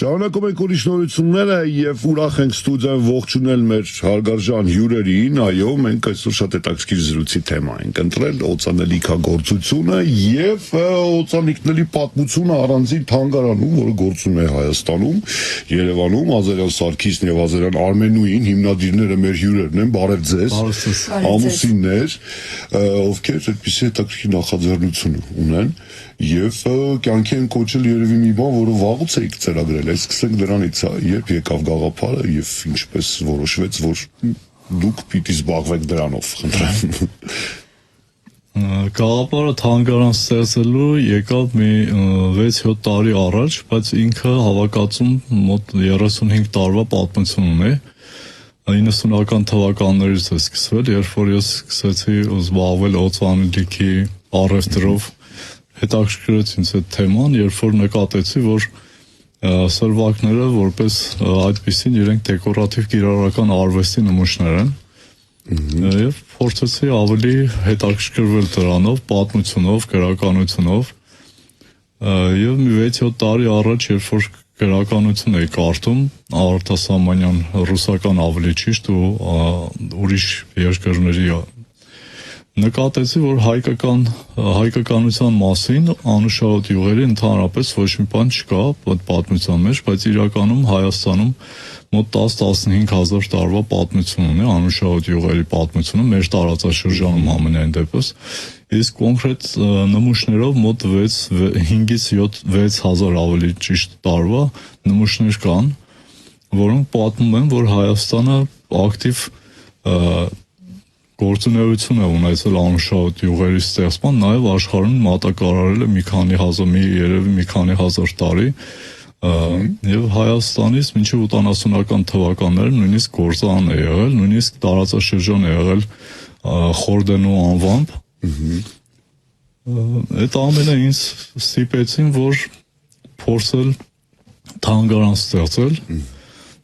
Շարունակում ենք ուրիշ նորությունները եւ ուրախ ենք ստուդիայում ողջունել մեր հարգարժան հյուրերին, այո, մենք այսօր շատ հետաքրքիր զրույցի թեմա ենք ընտրել օծանելիքագործությունը եւ օծանելիքների պատմությունը առանձին թանգարանում, որը գործում է Հայաստանում, Երևանում, Ազարյան Սարգիսն եւ Ազարյան Արմենուին, հիմնադիրները մեր հյուրերն են, բարև ձեզ, ամուսիններ, ովքեր այդպիսի հետաքրքիր նախաձեռնություն ունեն եւ կյանքի են կոչել երևի մի բան, որը վաղուց էիք ծրագրել, այս սկսենք դրանից, երբ եկավ գաղափարը եւ ինչպես որոշվեց, որ դուք պիտի զբաղվեք դրանով, խնդրեմ։ Գաղափարը թանգարան ստեղծելու եկավ մի 6-7 տարի առաջ, բայց ինքը հավաքածում մոտ 35 տարվա պատմություն ունի։ 90-ական թվականներից է սկսվել, երբ որ ես սկսեցի զբաղվել օծանելիքի առևտրով, հետաքրքրեց ինձ այդ թեման, երբ որ նկատեցի, որ սրվակները որպես այդպիսին իրենք դեկորատիվ կիրառական արվեստի նմուշներ են եւ փորձեցի ավելի հետաքրքրվել դրանով, պատմությունով, գրականությունով եւ մի 6-7 տարի առաջ, երբ որ գրականություն էի կարդում, արտասահմանյան ռուսական ավելի ճիշտ ու ուրիշ երկրների նկատեցի, որ հայկականության մասին անուշահոտ յուղերի ընդհանրապես ոչ մի բան չկա պատմության մեջ, բայց իրականում Հայաստանում մոտ 10-15 հազար տարվա պատմություն ունի, անուշահոտ յուղերի պատմությունը, մեր տարածաշրջանում ամենայն դեպս, իսկ կոնկրետ նմուշներով մոտ 5-7 հազար ավելի ճիշտ տարվա նմուշներ կան, որոնք պատմում են, որ Հայաստանը ակտիվ գործունեություն է ունեցել անուշահոտ յուղերի ստեղծման, նաև աշխարհում մատակարարել է մի քանի հազար տարի, եւ Հայաստանից մինչև 80-ական թվականները նույնիսկ գործարան է եղել, նույնիսկ տարածաշրջան է եղել Խորդենու անվամբ։ Այդ ամենը ինձ ստիպեցին, որ փորձել թանգարան ստեղծել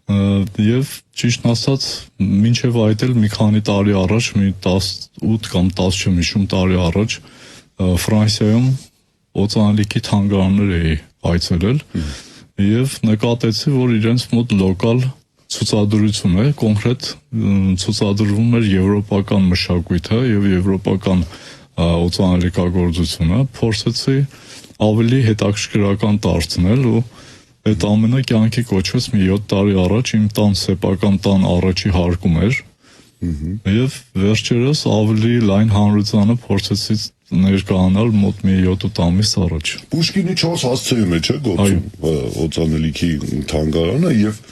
եւ ճիշտն ասած մինչեւ այդ էլ մի քանի տարի առաջ, մի 18 կամ 10 չեմ հիշում տարի առաջ Ֆրանսիայում օծանելիքի թանգարաններ էի այցելել եւ նկատեցի, որ իրենց մոտ լոկալ ցուցադրություն է, կոնկրետ ցուցադրվում էր եվրոպական մշակույթը եւ եվրոպական օծանելիքագործությունը, փորձեցի ավելի հետաքրքրական դարձնել ու այդ ամենը կյանքի կոչվեց մի 7 տարի առաջ, իմ տան սեփական տան առաջի հարկում էր եւ վերջերս ավելի լայն հանրությանը փորձեցի ներկայանալ մոտ մի 7-8 ամիս առաջ։ Պուշկինի 4 հասցեում է, չէ՞, գործում օծանելիքի թանգարանը եւ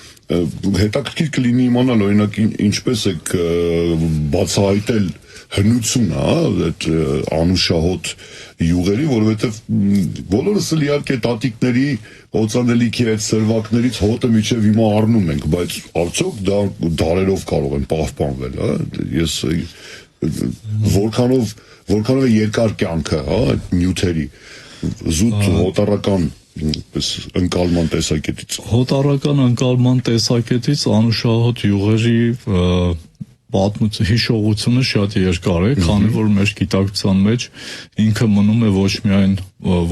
հետաքրքիր կլինի իմանալ օրինակ ինչպես եք բացահայտել հնությունը, այդ անուշահոտ յուղերի, որովհետև բոլորս էլ իհարկե տատիկների օծանելիքի այդ սրվակներից հոտը միջև հիմա առնում ենք, բայց արդյոք դա դարերով կարող են պահպանվել, ես որքանով է երկար կյանքը, այդ նյութերի, զուտ հոտառական ընկալման տեսակետից։ Հոտառական ընկալման տեսակետից անուշահոտ յուղերի հիշողությունը շատ երկար է, քանի որ մեր գիտակցության մեջ ինքը մնում է ոչ միայն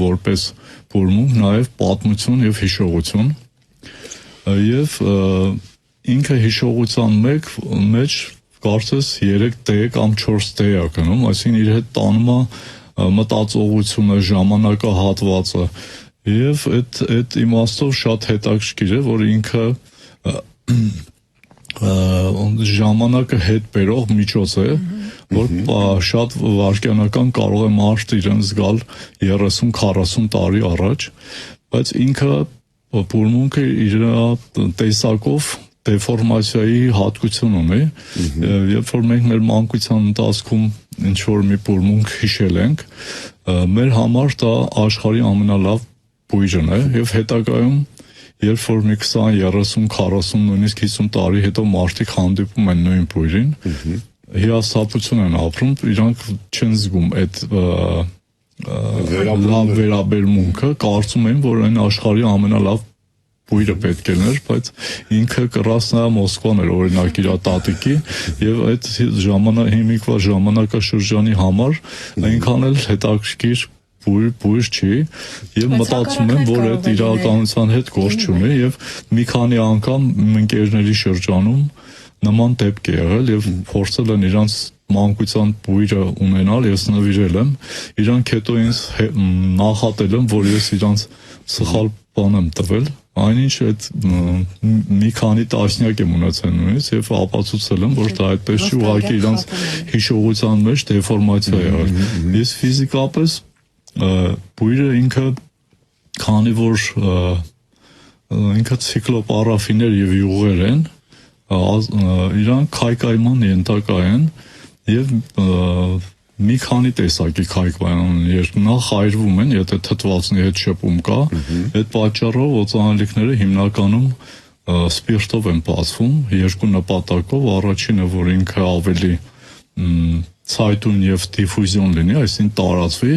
որպես բուրմունք, նաև պատմություն եւ հիշողություն։ Եվ ինքը հիշողության մեջ կարծես 3 դե կամ 4 դե է կնում, այսինքն իր հետ տանում է մտածողությունը, ժամանակահատվածը եւ այդ իմաստով շատ հետաքրքիր է, որ ինքը ժամանակը հետ բերող միջոց է, որ շատ վայրկյանական կարող է մարդ իրեն զգալ 30-40 տարի առաջ, բայց ինքը բուրմունքը իր տեսակով դեֆորմացիայի հատկություն ունի, երբ որ մենք մեր մանկության ընթացքում ինչ-որ մի բուրմունք հիշել ենք, մեր համար դա աշխարհի ամենալավ բույրն է եւ հետագայում երբ որ մի 20, 30, 40, նույնիսկ 50 տարի հետո մարդիկ հանդիպում են նույն բույրին, հիասթափություն են ապրում, իրանք չեն զգում այդ լավ վերաբերմունքը, կարծում են, որ այն աշխարհի ամենալավ բույրը պետք է լիներ, բայց ինքը կռասնա Մոսկվան էր օրինակ իր տատիկի եւ այդ հիմիկվա ժամանակաշրջանի համար այնքան էլ հետաքրքիր բույր չի եւ մտածում եմ, որ այդ իրականության հետ գործ չունի եւ մի քանի անգամ ընկերների շրջանում նման դեպք է եղել եւ փորձել են իրանց մանկության բույրը ունենալ, ես նվիրել եմ, իրանք հետո ինձ նախատել եմ, որ ես իրանց սխալ բան եմ տվել, այնինչ այդ մի քանի տասնյակ եմ ունեցել նույնից եւ ապացուցել եմ, որ դա այդպես չի, ուղղակի իրանց հիշողության մեջ դեֆորմացիա է եղել։ Ես ֆիզիկապես բույրը ինքը քանի որ ինքը ցիկլոպարաֆիներ եւ յուղեր են, իրան քայքայման ենթակա են եւ մի քանի տեսակի քայքայմաններ նախ այրվում են, եթե թթվածնի հետ շփում կա, այդ պատճառով օծանելիքները հիմնականում սպիրտով են բացվում երկու նպատակով, առաջինը որ ինքը ավելի ցայտուն եւ դիֆուզիոն լինի, այսինքն տարածվի,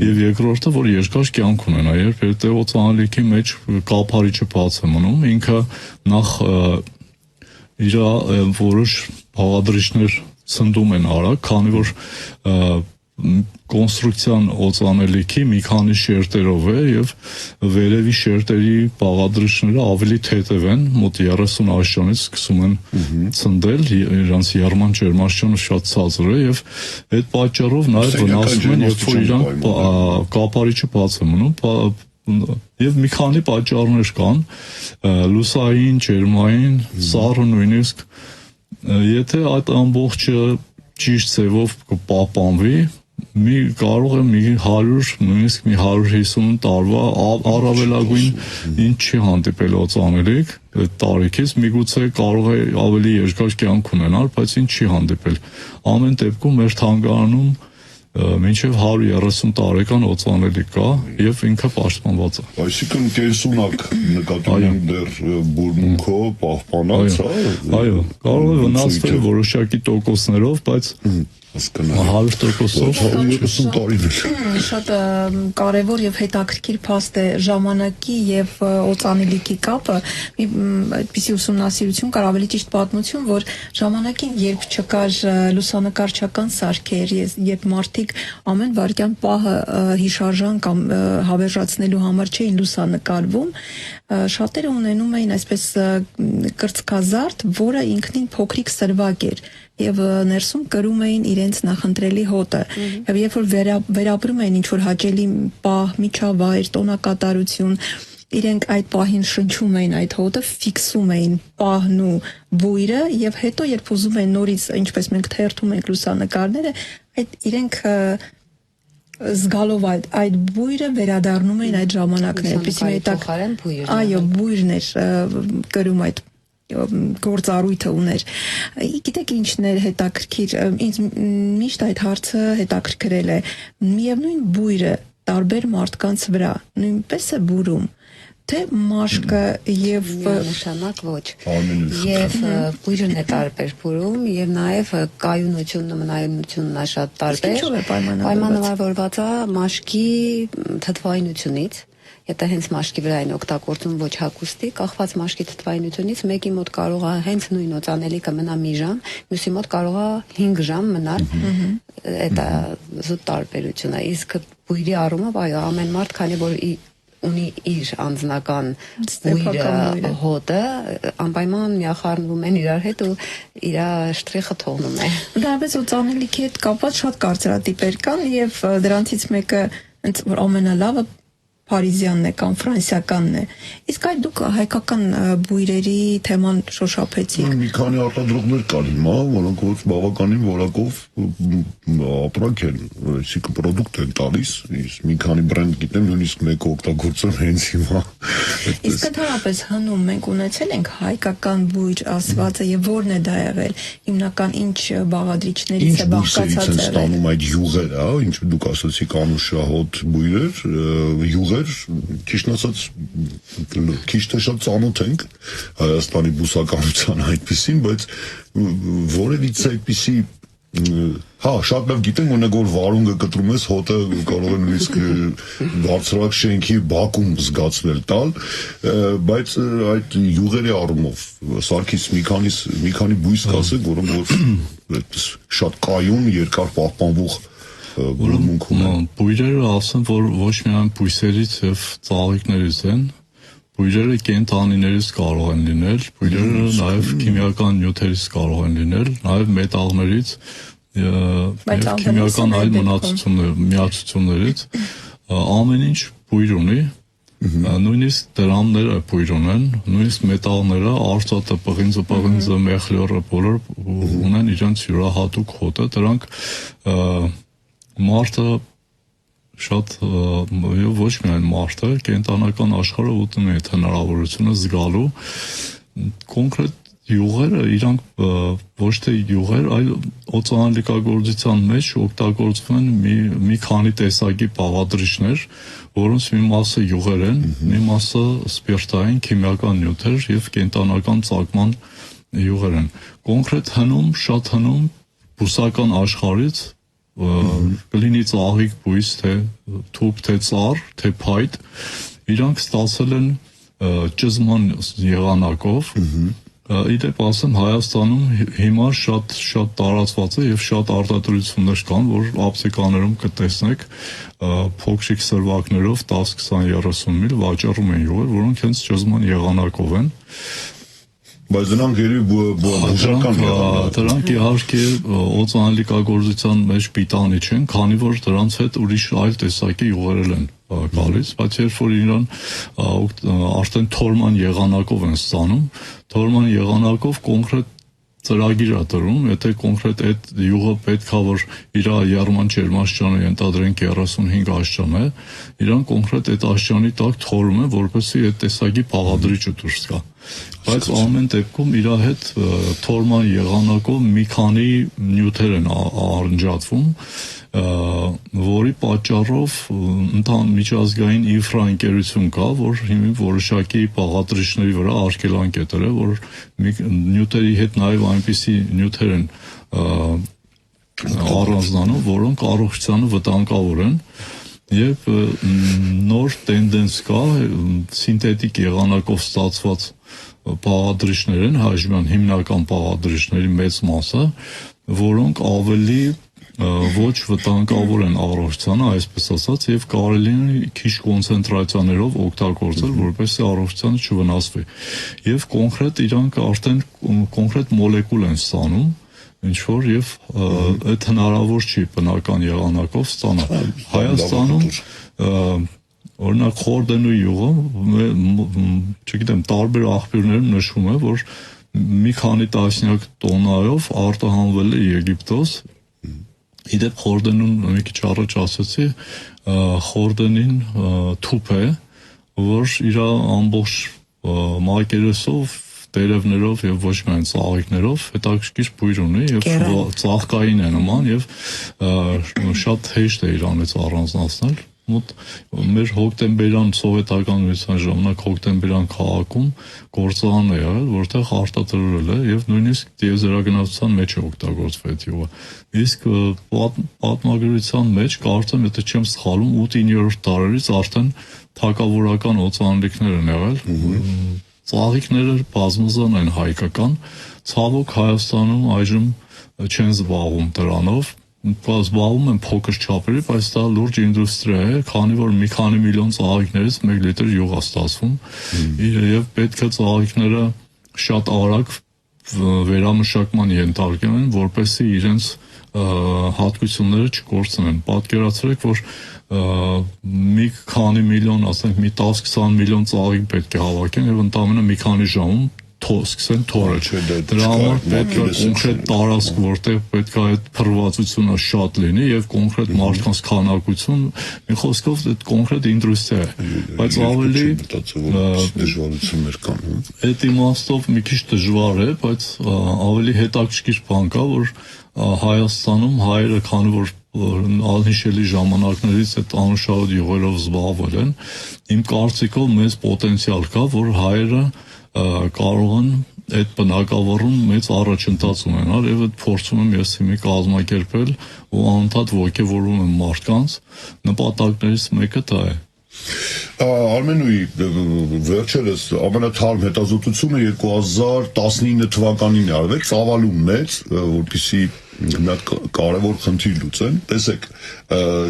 եւ երկրորդը որ երկար կյանք ունենա, երբ այդ օծանելիքի մեջ կափարիչը բաց է մնում, ինքը նախ իր որոշ բաղադրիչներ ցնդում են արագ, քանի որ կոնստրուկցիան օծանելիքի մի քանի շերտերով է եւ վերևի շերտերի բաղադրիչները ավելի թեթև են, մոտ 30 աշճանից սկսում են ցնդել, իրանց եռման ջերմաստիճանը շատ ցածր է եւ այդ պատճառով նաեւ վնասում են, երբ որ իրանք կափարիչը բաց է մնում եւ մի քանի պատճառներ կան, լուսային, ջերմային, սառը նույնիսկ եթե այդ ամբողջը ճիշտ ձևով կպահպանվի, կարող է մի 100, նույնիսկ մի 150 տարվա առավելագույն ինչ չի հանդիպել օծանելիք այդ տարիքից, միգուցե կարող է ավելի երկար կյանք ունենալ, բայց ինչ չի հանդիպել։ Ամեն դեպքում մեր թանգարանում մինչև 130 տարեկան օծանելիք կա եւ ինքը պաշտպանված է։ Այսինքն կենսունակ նկատի ունեմ դեռ բուրմունքով պահպանած, այո, կարող է վնասվել որոշակի տոկոսներով, բայց հասկանալի 100%-ով 130 տարիներ։ Շատ կարևոր եւ հետաքրքիր փաստ է ժամանակի եւ օծանելիքի կապը, այդպիսի ուսումնասիրություն կար, ավելի ճիշտ պատմություն, որ ժամանակին երբ չկար լուսանկարչական սարքեր, երբ մարդիկ ամեն վայրկյան պահը հիշարժան կամ հավերժացնելու համար չէին լուսանկարվում, շատերը ունենում էին այսպես կրծքազարդ, որը ինքնին փոքրիկ սրվակ էր եւ ներսում կրում էին իրենց նախընտրելի հոտը եւ երբ որ վերապրում էին ինչ որ հաճելի պահ, միջավայր, տոնակատարություն, իրենք այդ պահին շնչում էին այդ հոտը, ֆիքսում էին պահն ու բույրը եւ հետո երբ ուզում են նորից, ինչպես մենք թերթում ենք լուսանկարները, այդ իրենք զգալով այդ բույրը վերադառնում էին այդ ժամանակները, այսպես բույր։ Այո, բույրն էր կրում այդ գործառույթը ուներ։ Գիտեք ինչն է հետաքրքիր, ինձ միշտ այդ հարցը հետաքրքրել է։ Միևնույն բույրը տարբեր մարդկանց վրա նույնպես է բուրում, թե մաշկը եւ նշանակ ոչ։ Եվ բույրն է տարբեր բուրում եւ նաեւ կայունությունն ու մնայունությունն է շատ տարբեր։ Պայմանավորված է մաշկի թթվայնությունից։ Եթե հենց մաշկի վրա են օգտագործում ոչ հագուստի, կախված մաշկի թթվայնությունից մեկի մոտ կարող է հենց նույն օծանելիքը մնա մի ժամ, մյուսի մոտ կարող է 5 ժամ մնալ։ Դա զուտ տարբերություն է։ Իսկ բույրի առումով այո, ամեն մարդ, քանի որ ունի իր անձնական բույրը, հոտը, անպայման միախառնվում են իրար հետ ու իր շտրիխը թողնում է։ Դրանից օծանելիքի հետ կապված շատ կարծրատիպեր կան եւ դրանցից մեկը հենց որ ամենալավը Փարիզյանն է կամ ֆրանսիականն է։ Իսկ այդ դուք հայկական բույրերի թեման շոշափեցիք։ Մի քանի արտադրողներ կան հիմա, որոնք ոչ բավականին որակով ապրանք են, այսինքն պրոդուկտ են տալիս, մի քանի բրենդ գիտեմ, նույնիսկ մեկը օգտագործում հենց հիմա։ Իսկ ընդհանրապես հնում մենք ունեցել ենք հայկական բույր ասվածը եւ ո՞րն է դա եղել։ Հիմնական ինչ բաղադրիչներից է բաղկացած եղել։ Ստանում այդ յուղերը, ինչ դուք ասացիք անուշահոտ բույրեր, յուղեր, ճիշտ ասած, քիչ թե շատ ծանոթ ենք Հայաստանի բուսականության այդպեսին, բայց որևիցե այդպիսի շատ լավ գիտենք, օրինակ որ վարունգը կտրում ես, հոտը կարող է նույնիսկ բարձրակ շենքի բակում զգացվել տալ, բայց այդ յուղերի առումով սարքից մի քանի բույս կասեք, որոնք որ շատ կայուն, երկար պահպանվող գումունքում են։ Բույրերը ասեմ, որ ոչ միայն բույսերից եւ ծաղիկներից են, բույրերը կենթանիներից կարող են լինել, բույրերը նաեւ քիմիական նյութերից կարող են լինել, նաեւ մետաղներից եւ քիմիական այլ միացություններից, ամեն ինչ բույր ունի, նույնիսկ դրամները բույր ունեն, նույնիսկ մետաղները, արծաթը, պղինձը, մեխլյորը, բոլոր ունեն իրենց յուրահատուկ հոտը, դրանք մարդը շատ ոչ միայն մարդը, կենտանական աշխարհը ուտում է այդ հնարավորությունը զգալու կոնկրետ յուղերը, իրանք ոչ թե յուղեր, այլ օծանելիքագործության մեջ օգտագործվում են մի քանի տեսակի բաղադրիչներ, որոնց մի մասը յուղեր են, մի մասը սպիրտային քիմիական նյութեր եւ կենտանական ծագման յուղեր են։ Կոնկրետ հնում, շատ հնում բուսական աշխարհից կլինի ծաղիկ, բույս, թե թուփ, թե ծառ, թե փայտ, իրանք ստացել են ճզման եղանակով։ Իդեպ ասեմ, Հայաստանում հիմա շատ տարածված է եւ շատ արտադրություններ կան, որ ապտեկաներում կտեսնեք փոքրիկ սրվակներով 10-20-30 միլ վաճառում են յուղեր, որոնք հենց ճզման եղանակով են։ Բայց դրանք բուժական դրանք իհարկե օծանելիքագործության մեջ պիտանի չեն, քանի որ դրանց հետ ուրիշ այլ տեսակի յուղեր են գալիս, բայց երբ որ իրան արդեն թորման եղանակով են ստանում, թորման եղանակով կոնկրետ ծրագիր է տրում, եթե կոնկրետ այդ յուղը պետքա որ իր եռման ջերմաստիճանը ենթադրենք 35 աստիճան է, իրան կոնկրետ այդ աստիճանի տակ թորում է, որպեսզի այդ տեսակի բաղադրիչը դուրս գա։ Բայց ամեն դեպքում իր հետ թորման եղանակով մի քանի նյութեր են առնջատվում, որի պատճառով միջազգային ինֆրաընկերություն կա, որ հիմա որոշակի բաղադրիչների վրա արգելանք է դրել, որ նյութերի հետ նաև այնպիսի նյութեր են առանձնանում, որոնք առողջությանը վտանգավոր են եւ նոր տենդենս կա սինթետիկ եղանակով ստացված բաղադրիչներ են, հաշվան հիմնական բաղադրիչների մեծ մասը, որոնք ավելի ոչ վտանգավոր են առողջությանը, այսպես ասած, եւ կարելի է քիչ կոնցենտրացիաներով օգտագործել, որպեսզի առողջությանը չվնասվի։ Եվ կոնկրետ իրանք արդեն կոնկրետ մոլեկուլ են ստանում, ինչ որ եւ այդ հնարավոր չի բնական եղանակով ստանալ։ Հայաստանում օրինակ խորդենու յուղը, չգիտեմ, տարբեր աղբյուրներում նշվում է, որ մի քանի տասնյակ տոննայով արտահանվել է Եգիպտոս։ Իդեպ խորդենուն մի քիչ առաջ ասացի, խորդենին թուփ է, որ իր ամբողջ մակերեսով, տերևներով եւ ոչ միայն ծաղիկներով հետաքրքիր բույր ունի եւ ծաղկային է նման եւ շատ հեշտ է իրանից առանձնացնել։ Մոտ մեր հոկտեմբերյան սովետական միության ժամանակ հոկտեմբերյան քաղաքում գործարան է եղել, որտեղ արտադրվել է եւ նույնիսկ դիեզերագնացության մեջ է օգտագործվել այդ յուղը։ Իսկ պատմագրության մեջ կարծեմ, եթե չեմ սխալում, 8-9-րդ դարերից արդեն թագավորական օծանելիքներ են եղել։ Ծաղիկները բազմազան են հայկական, ցավոք Հայաստանում այժմ չեն զբաղվում դրանով։ Զբաղվում են փոքր չափերի, բայց դա լուրջ ինդուստրիա է, քանի որ մի քանի միլիոն ծաղիկներից 1 լիտր յուղ է ստացվում, եւ պետք է ծաղիկները շատ արագ վերամշակման ենթարկեն, որպեսզի իրենց հատկությունները չկորցնեն։ Պատկերացրեք, որ մի քանի միլիոն, ասենք մի 10-20 միլիոն ծաղիկ պետք է հավաքեն եւ ընդամենը մի քանի ժամում սկսեն թորել։ Դրա համար պետք է կոնկրետ տարածք, որտեղ պետք է այդ փռվածությունը շատ լինի եւ կոնկրետ մարդկանց քանակություն, մի խոսքով այդ կոնկրետ ինդուստրիա է, բայց ավելի դժվարություններ կան։ Այդ իմաստով մի քիչ դժվար է, բայց ավելի հետաքրքիր բան կա, որ Հայաստանում հայերը, քանի որ անհիշելի ժամանակներից այդ անուշահոտ յուղերով զբաղվել են, իմ կարծիքով մեծ պոտենցիալ կա, որ հայերը կարող են այդ բնակավարում մեծ առաջընթաց ունենալ եւ այդ փորձում եմ ես հիմա կազմակերպել ու անընդհատ ոգևորում եմ մարդկանց, նպատակներից մեկը դա է։ Արմենուի վերջերս ամենաթարմ հետազոտությունը 2019 թվականին արվեց, ծավալուն մեծ, որպեսզի մի հատ կարևոր խնդիր լուծեն։ Տեսեք,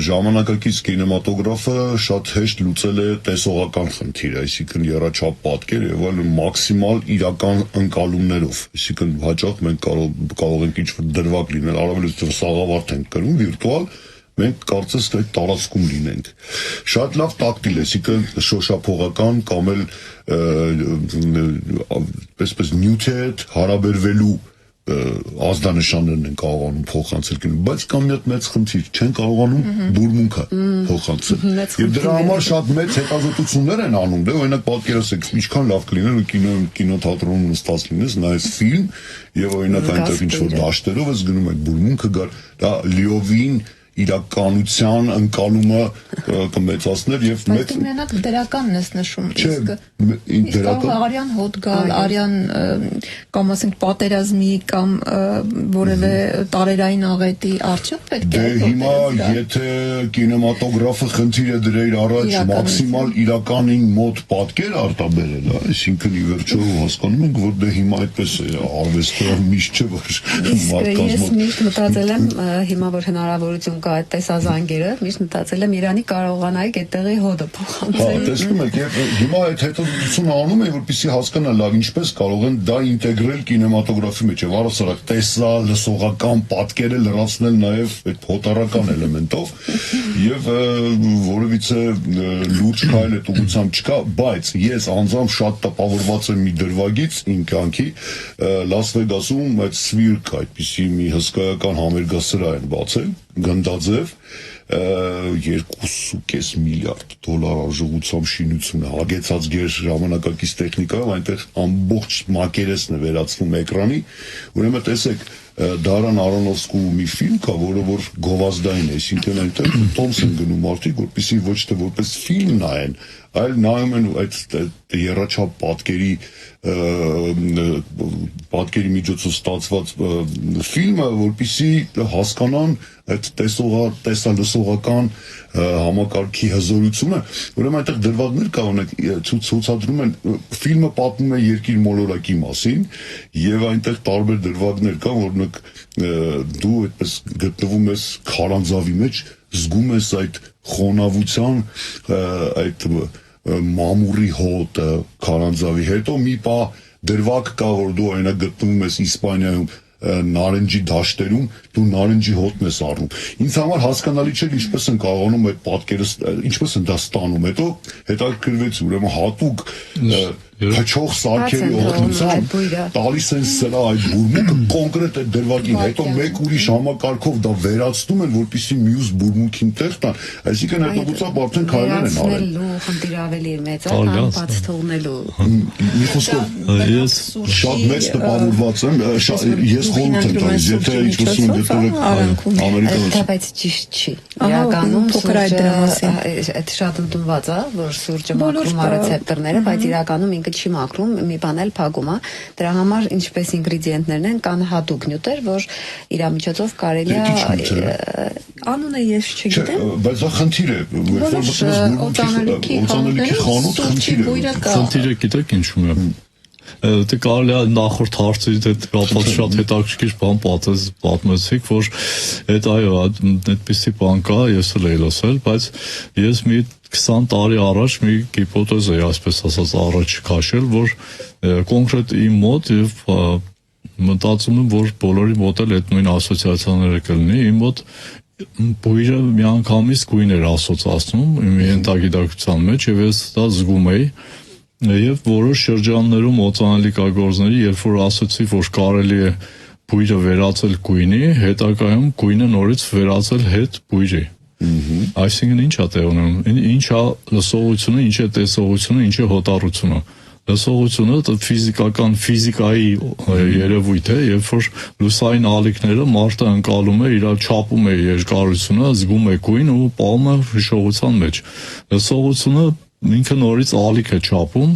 ժամանակակից կինեմատոգրաֆը շատ հեշտ լուծել է տեսողական խնդիր, այսինքն եռաչափ պատկեր եւ այլն մաքսիմալ իրական ընկալումներով, այսինքն հաճախ մենք կարող ենք ինչ-որ դրվագ լինել, առավելից սաղավարտ ենք կրում վիրտուալ, մենք կարծես թե տարածքում լինենք։ Շատ լավ տակտիլ է, այսինքն շոշափողական կամ էլ այսպես նյութի հետ հարաբերվելու ազդանշաններն են կարողանում փոխանցել կինոն, բայց կամ մի հատ մեծ խնդիր չեն կարողանում բուրմունքը փոխանցել։ Եվ դրա համար շատ մեծ հետազոտություններ են անում, դե օրինակ պատկերացեք, ինչքան լավ կլիներ կինոթատրոնում նստած լինես, նայես ֆիլմ եւ օրինակ այնտեղ ինչ-որ դաշտերով ես գնում եք բուրմունքը գար, դա լիովին իրականության ընկալումը կմեծացներ եւ մեծ մենակ դրականն ես նշում, իսկ արյան հոտ գալ, արյան կամ ասենք պատերազմի կամ որևէ տարերային աղետի արդյոք պետք է։ Դե հիմա եթե կինեմատոգրաֆը խնդիր է դրել առաջ մաքսիմալ իրականին մոտ պատկեր արտաբերել, այսինքն ի վերջո հասկանում ենք, որ դե հիմա այդպես է, արվեստը միշտ չէ, որ մարդկանց ես միշտ մտածել եմ հիմա որ հնարավորություն կա այդ տեսազանգերը, միշտ մտածել եմ Իրանի կարողանայիք այդտեղի հոդը փոխանցել։ Հա, տեսնում եք, եւ հիմա այդ հետազոտությունը անում է, որպեսզի հասկանա լավ ինչպես կարող են դա ինտեգրել կինեմատոգրաֆի մեջ եւ առասարակ տեսալ, լսողական պատկերը լրացնել նաեւ այդ հոտարական էլեմենտով եւ որովիցե լուրջ քայլ է ուղղությամբ չկա, բայց ես անձամբ շատ տպավորված եմ մի դրվագից իմ կյանքի Լաս Վեգասում այդ Սվիրկ այդպիսի մի հսկայական համերգասրահ են բացել գնդաձև 2.5 միլիարդ դոլար արժողությամբ շինությունը հագեցած գեր ժամանակակից տեխնիկայով այնտեղ ամբողջ մակերեսն է վերածվում էկրանի ուրեմն տեսեք Դարան Արոնոֆսկու մի ֆիլմ կա, որը որ գովազդային է, այսինքն այնտեղ տոմս են գնում մարդիկ, որպեսզի ոչ թե որպես ֆիլմ նայեն, այլ նայում են այդ եռաչափ պատկերի միջոցով ստացված ֆիլմը, որպեսզի հասկանան այդ տեսալսողական համակարգի հզորությունը, ուրեմն այնտեղ դրվագներ կա, օրինակ ցուցադրում են ֆիլմը պատմում է երկիր մոլորակի մասին եւ այնտեղ տարբեր դրվագներ կան, օրինակ դու այդպես գտնվում ես քարանձավի մեջ, զգում ես այդ խոնավության այդ մամուրի հոտը քարանձավի հետո մի պա դրվագ կա, որ դու օրինակ գտնվում ես Իսպանիայում նարնջի դաշտերում դու նարնջի հոտն ես առնում։ Ինձ համար հասկանալի չէ ինչպես են կարողանում այդ պատկերը ինչպես են դա ստանում, հետո հետաքրքրվեց ուրեմն հատուկ փչող սարքերի օգնությամբ տալիս են սրա այդ բուրմունքը կոնկրետ այդ դրվագին, հետո մեկ ուրիշ համակարգով դա վերացնում են, որպեսզի մյուս բուրմունքին տեղ տան, այսինքն այդ ուղղությամբ արդեն քայլեր են արել։ Խնդիր ավելի մեծ է, կամ բաց թողնելու։ Մի խոսքով ես շատ մեծ տպավորված եմ, ես խորհուրդ եմ տալիս, եթե ինչ-որ գտնվեք Ամերիկայում։ Դա բայց ճիշտ չի։ Իրականում այդ շատ ընդունված է, որ սուրճը մաքրում է ռեցեպտորները, բայց իրականում ինքը չի մաքրում, մի բան էլ փակում է։ Դրա համար ինչպես ինգրեդիենտներն են, կան հատուկ նյութեր, որ իր միջոցով կարելի է անունը ես չգիտեմ, բայց դա խնդիր է, օծանելիքի խանութ խնդիրը գիտեք ինչու՞ է։ Դե կարելի է նախորդ հարցից հետ կապված շատ հետաքրքիր բան պատմեցիք, որ այդ այո, այդպիսի բան կա, ես էլ եմ լսել, բայց ես մի 20 տարի առաջ մի հիպոթեզ էի, այսպես ասած, առաջ քաշել, որ կոնկրետ իմ մոտ եւ մտածում եմ, որ բոլորի մոտ էլ այդ նույն ասոցիացիաները կլինի, իմ մոտ բույրը միանգամից գույն էր ասոցացնում իմ ենթագիտակցության մեջ եւ ես դա զգում էի եւ որոշ շրջաններում օծանելիքագործների երբ որ ասացի որ կարելի է բույրը վերածել գույնի հետագայում գույնը նորից վերածել հետ բույրի այսինքն ինչ է տեղում ինչ է լսողությունը ինչ է տեսողությունը ինչ է հոտառությունը լսողությունը ֆիզիկայի երևույթ է երբ որ լուսային ալիքները մարդը ընկալում է իր չափում է երկարությունը զգում է գույն ու պահում է հիշողության մեջ լսողությունը ինքը նորից ալիք է չափում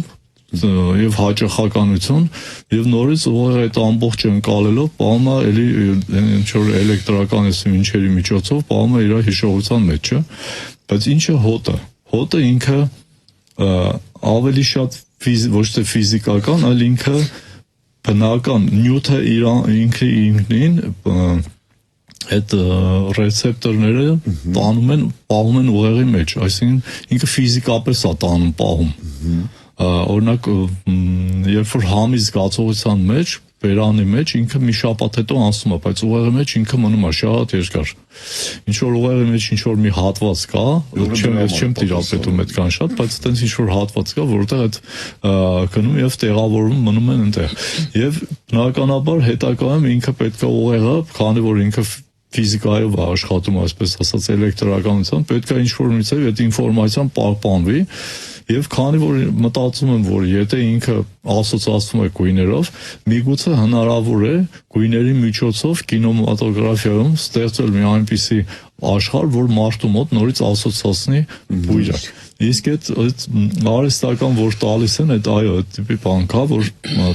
եւ հաճախականություն եւ նորից ուղղակի այդ ամբողջը ընկալելով պահում է էլի ինչ որ էլեկտրական ինչերի միջոցով պահում է իր հիշողության մեջ, չէ՞։ Բայց ինչ է հոտը ինքը ավելի շատ ոչ թե ֆիզիկական, այլ ինքը բնական նյութը ինքը ինքնին այդ ռեցեպտորները պահում են ուղեղի մեջ, այսինքն ինքը ֆիզիկապես է տանում պահում։ Օրինակ, երբ որ համի զգացողության մեջ, բերանի մեջ ինքը մի շաբաթ հետո անցնում է, բայց ուղեղի մեջ ինքը մնում է շատ երկար։ Ինչ որ ուղեղի մեջ ինչ որ մի հատված կա, չեմ տիրապետում այդքան շատ, բայց այտենց ինչ որ հատված կա, որտեղ այդ գնում եւ տեղավորվում մնում են այնտեղ։ Եվ բնականաբար հետագայում ինքը պետք է ուղեղը, քանի որ ինքը ֆիզիկայով աշխատում, այսպես ասած, էլեկտրականությամբ, պետք է ինչ որ միջև այդ ինֆորմացիան պահպանվի։ Եվ քանի որ մտածում եմ, որ եթե ինքը ասոցացվում է գույներով, միգուցե հնարավոր է գույների միջոցով կինեմատոգրաֆիայում ստեղծել մի այնպիսի աշխարհ, որ մարդու մոտ նորից ասոցացնի բույրը։ Իսկ այդ արհեստական որ տալիս են, այդ այո, այդ տիպի բան կա, որ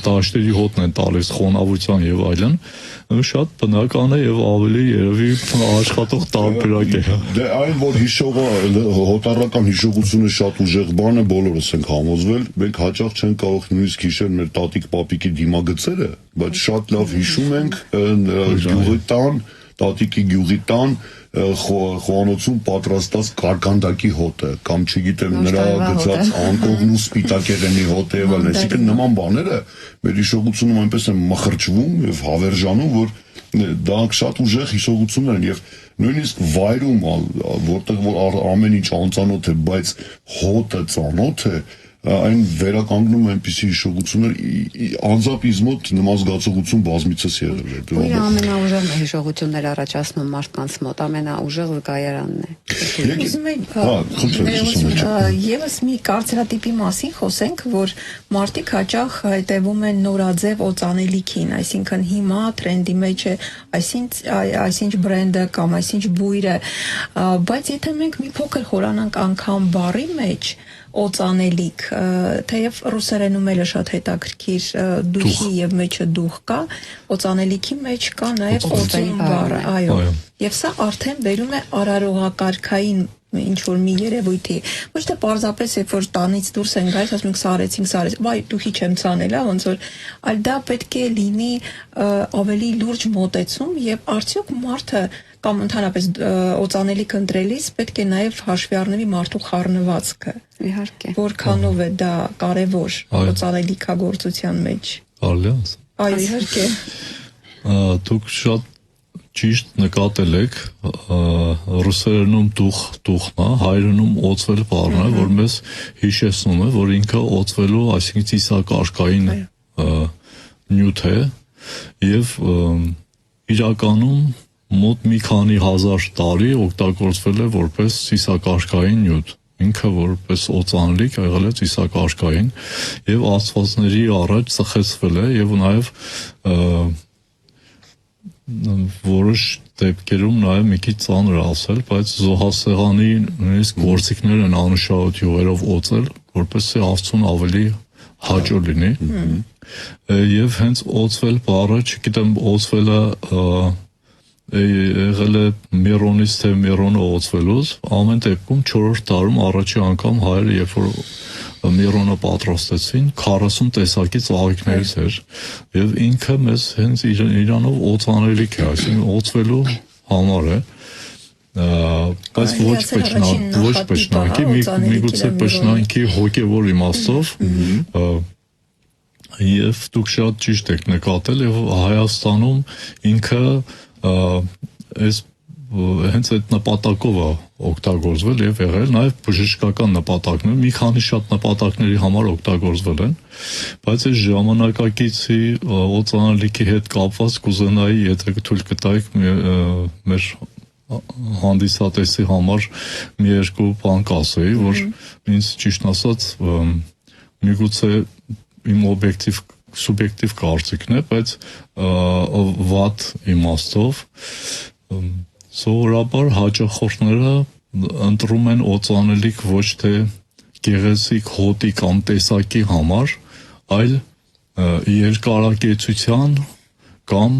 դաշտերի հոտն են տալիս խոնավության եւ այլն, շատ բնական է եւ ավելի երևի աշխատող տարբերակ է։ Դե այն որ հիշողը հոտառական հիշողությունը շատ ուժեղ բան է, բոլորս ենք համոզվել, մենք հաճախ չենք կարող նույնիսկ հիշել մեր տատիկ պապիկի դիմագծերը, բայց շատ լավ հիշում ենք գյուղի տան, տատիկի գյուղի տան խոհանոցում պատրաստած կարկանդակի հոտը կամ չգիտեմ նրա գծած անկողն ու սպիտակեղենի հոտը եւ այլն, այսինքն նման բաները մեր հիշողությունում այնպես են մխրճվում եւ հավերժանում, որ դա շատ ուժեղ հիշողություններ են եւ նույնիսկ վայրում որտեղ որ ամեն ինչ անծանոթ է, բայց հոտը ծանոթ է, այն վերականգնում այնպիսի հիշողություններ անձամբ ինձ մոտ նման զգացողություն բազմիցս եղել է։ Ու ամենաուժեղ հիշողություններ առաջացնում մարդկանց մոտ, ամենաուժեղ զգայարանն է։ Եվս մի կարծրատիպի մասին խոսենք, որ մարդիկ հաճախ հետևում են նորաձև օծանելիքին, այսինքն հիմա տրենդի մեջ է այսինչ բրենդը կամ այսինչ բույրը, բայց եթե մենք մի փոքր խորանանք անգամ բառի մեջ օծանելիք, թեև ռուսերենում էլ է շատ հետաքրքիր դուխի եւ մեջը դուխ կա, օծանելիքի մեջ կա նաեւ օծում բառը, այո։ Եվ սա արդեն բերում է արարողակարգային ինչ որ մի երևույթի, ոչ թե պարզապես երբ որ տանից դուրս են գալիս, ասում ենք սարեցինք, բայ դուխի չեմ ցանել, ոնց որ, այլ դա պետք է լինի ավելի լուրջ մոտեցում եւ արդյոք մարդը կամ ընդհանրապես օծանելիք ընտրելիս պետք է նաև հաշվի առնվի մարդու խառնվածքը։ Իհարկե։ Որքանով է դա կարևոր օծանելիքագործության մեջ։ Ալյանս։ Այո, իհարկե։ Դուք շատ ճիշտ նկատել եք, ռուսերենում դուխն է, հայերենում օծվել բառն է, որ մեզ հիշեցնում է, որ ինքը օծվելու, այսինքն ծիսակարգային նյութ է եւ իրականում մոտ մի քանի հազար տարի օգտագործվել է որպես ծիսակարգային նյութ, ինքը որպես օծանելիք եղել է ծիսակարգային եւ աստվածների առաջ ծխեցվել է եւ նաեւ որոշ դեպքերում նաեւ մի քիչ ծանր ասել, բայց զոհասեղանի նույնիսկ գործիքներ են անուշահոտ յուղերով օծել, որպեսզի Աստծուն ավելի հաճո լինի եւ հենց օծվել բառը, չգիտեմ օծվելը եղել է Միրոնից թե Միրոնը օծվելուց, ամեն դեպքում 4-րդ դարում առաջի անգամ հայերը երբ որ Միրոնը պատրաստեցին 40 տեսակի ծաղիկներից էր եւ ինքը մեզ հենց իրանով օծանելիք է, այսինքն օծվելու համար է, բայց ոչ պաշտնակի, միգուցե պաշտնակի հոգեվոր իմաստով եւ դուք շատ ճիշտ եք նկատել եւ Հայաստանում ինքը այս հենց այդ նպատակով է օգտագործվել եւ եղել նաեւ բժշկական նպատակներ, մի քանի շատ նպատակների համար օգտագործվել են, բայց այս ժամանակակիցի օծանելիքի հետ կապված կուզենայի, եթե թույլ կտայիք մեր հանդիսատեսի համար մի երկու բան կասեի, որ ինձ ճիշտ ասած միգուցե իմ օբյեկտիվ սուբյեկտիվ կարծիքն է, բայց վատ իմաստով սովորաբար հաճախորդները ընտրում են օծանելիք ոչ թե գեղեցիկ հոտի կամ տեսակի համար, այլ երկարակեցության կամ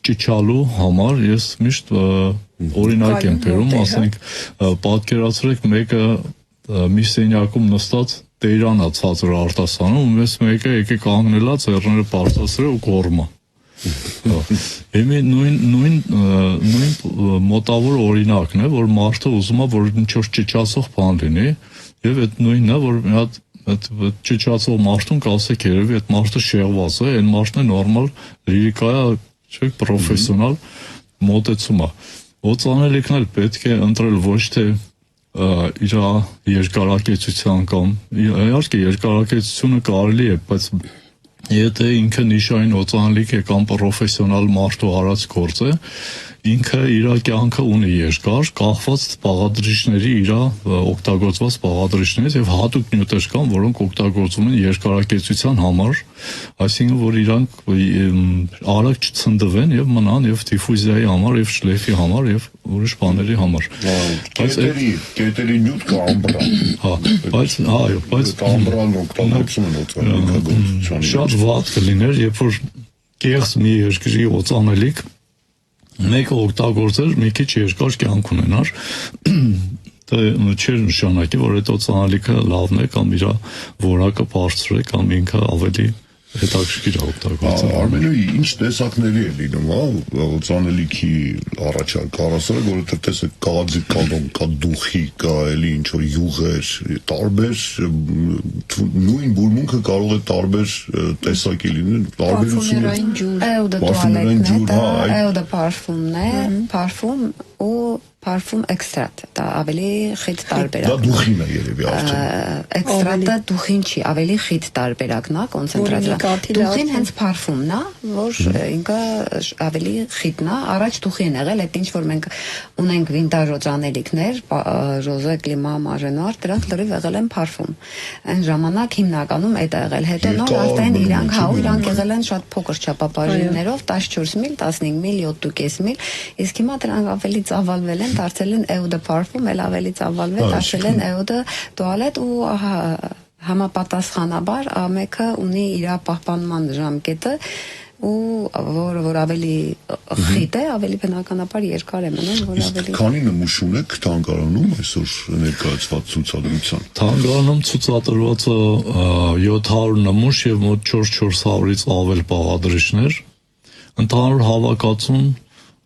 ճիչալու համար։ Ես միշտ օրինակ եմ բերում, ասենք պատկերացրեք մեկը մի սենյակում նստած Տեյրան է ցածր արտասանում, ու մեզ մեկը եկե կանգնելա, ձեռները բարձրացրել ու գոռում է։ Եմի նույն մոտավոր օրինակն է, որ մարդը ուզում է, որ ինչ-որ ճճացող բան լինի, եւ այդ նույնն է, որ մի հատ այդ ճճացող մարդուն կասեք երևի այդ մարդը շեղված է, այն մարդն է նորմալ լիրիկայա, չէ՞, պրոֆեսիոնալ մոտեցում է։ Օծանելիքն էլ պետք է ընտրել ոչ թե իր երկարակեցության կամ իհարկե երկարակեցությունը կարելի է, բայց եթե ինքը նիշային օծանելիք է կամ պրոֆեսիոնալ մարդու արած գործ է, ինքը իր կյանքը ունի երկար, կախված բաղադրիչների իր օգտագործված բաղադրիչներից եւ հատուկ նյութեր կան, որոնք օգտագործում են երկարակեցության համար, այսինքն որ իրանք արագ չցնդվեն եւ մնան եւ դիֆուզիայի համար եւ շլեյֆի համար եւ ուրիշ բաների համար։ Կետերի նյութ կա ամբրան։ Հա, բայց ամբրան օգտագործում են օծանելիքագործության։ Շատ վատ կլիներ, երբ որ կեղծ մի երկրի օծանելիք մեկը օգտագործել մի քիչ երկար կյանք ունենար, դա չէր նշանակի, որ այդ օծանելիքը լավն է կամ իր որակը բարձր է կամ ինքը ավելի հետաքրքիր է օգտագործել։ Արմենոյի ինչ տեսակների է լինում, հա, օծանելիքի առաջարկ առասարակ, որովհետև տեսեք կաղաձի կալոն, կա դուխի, կա էլի ինչ որ յուղեր, տարբեր նույն բուրմունքը կարող է տարբեր տեսակի լինել, Պարֆումերային ջուր, էուդը պարֆումն է, պարֆում ու պարֆում էքստրատ, դա ավելի խիտ տարբերակ։ Դա դուխին է երևի արդեն։ Էքստրատը դուխին չի, ավելի խիտ տարբերակն է, կոնցենտրացիա։ Դուխին հենց պարֆումն է, որ ինքը ավելի խիտն է, առաջ դուխին եղել, այդ ինչ որ մենք ունենք վինտաժ օծանելիքներ, ռոզե, կլիմա, մաժենար, դրանք լրիվ եղել են պարֆում։ Այն ժամանակ հիմնականում այդ է եղել, հետո նոր արդեն իրանք եղել են շատ փոքր չափաբաժիններով, 14 միլ, 15 միլ, 7.5 միլ, իսկ հիմա դրանք ավելի ծավալվել են, դարձել են էուդը պարֆում, էլ ավելի ծավալվել, դարձել են էուդը տուալետ ու համապատասխանաբար ամենը ունի իր պահպանման ժամկետը ու որ ավելի խիտ է, ավելի բնականաբար երկար է մնում, որ ավելի Քանի նմուշ ունեք թանգարանում այսօր ներկայացված ցուցադրության։ Թանգարանում ցուցադրվածը 700 նմուշ եւ մոտ 400-ից ավել բաղադրիչներ։ Ընդհանուր հավաքածուն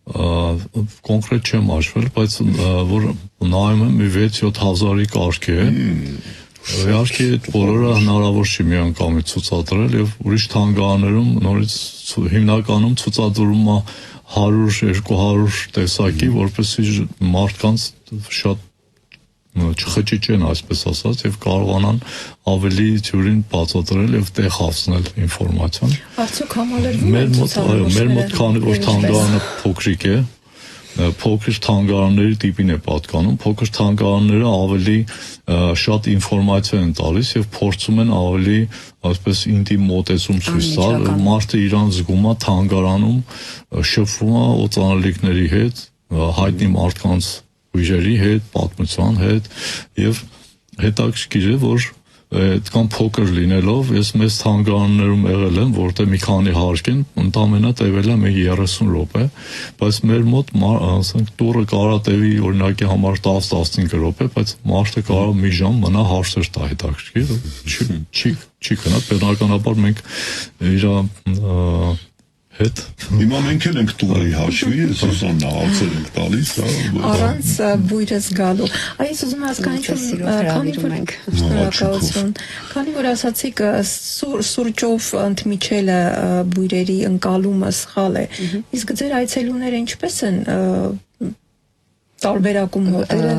կոնկրետ չեմ հաշվել, բայց որ նայում եմ մի 6-7 հազարի կարգ է։ Իհարկե այդ բոլորը հնարավոր չի միանգամից ցուցադրել եւ ուրիշ թանգարաններում նորից հիմնականում ցուցադրում է 100-200 տեսակի, որպեսզի մարդկանց շատ չխճճեն, այսպես ասած, եւ կարողանան ավելի թյուրին բացատրել եւ տեղ հասնել ինֆորմացիան։ Արդյոք համալրվում է մեր մոտ քանի որ թանգարանը փոքրիկ է, փոքր թանգարանների տիպին է պատկանում, փոքր թանգարանները ավելի շատ ինֆորմացիա են տալիս եւ փորձում են ավելի, այսպես ինտիմ մոտեցում ցույց տալ, մարդը իրան զգում է թանգարանում, շփվում է օծանելիքների հետ, հայտնի մարդկանց ուժերի հետ, պատմության հետ եւ հետաքրքիր է, որ այդքան փոքր լինելով, ես մեծ թանգարաններում եղել եմ, որտեղ մի քանի հարկ են, ընդամենը տևել է 30 րոպե, բայց մեր մոտ, ասենք, տուրը կարա տևի օրինակի համար 10-15 րոպե, բայց մարդը կարող մի ժամ մնա հարցեր տա հետաքրքիր, չի գնա, բնականաբար մենք իր հետ Հիմա մենք էլ ենք տուրի հաշվի, Սուսաննա հարցեր ենք տալիս, առանց բույրս գալու։ Այս ուզում հասկանալի, քանի որ ասացիք սուրճով ընդմիջելը բույրերի ընկալումը սխալ է, իսկ ձեր այցելուները ինչպես են տարբերակում մոտերը,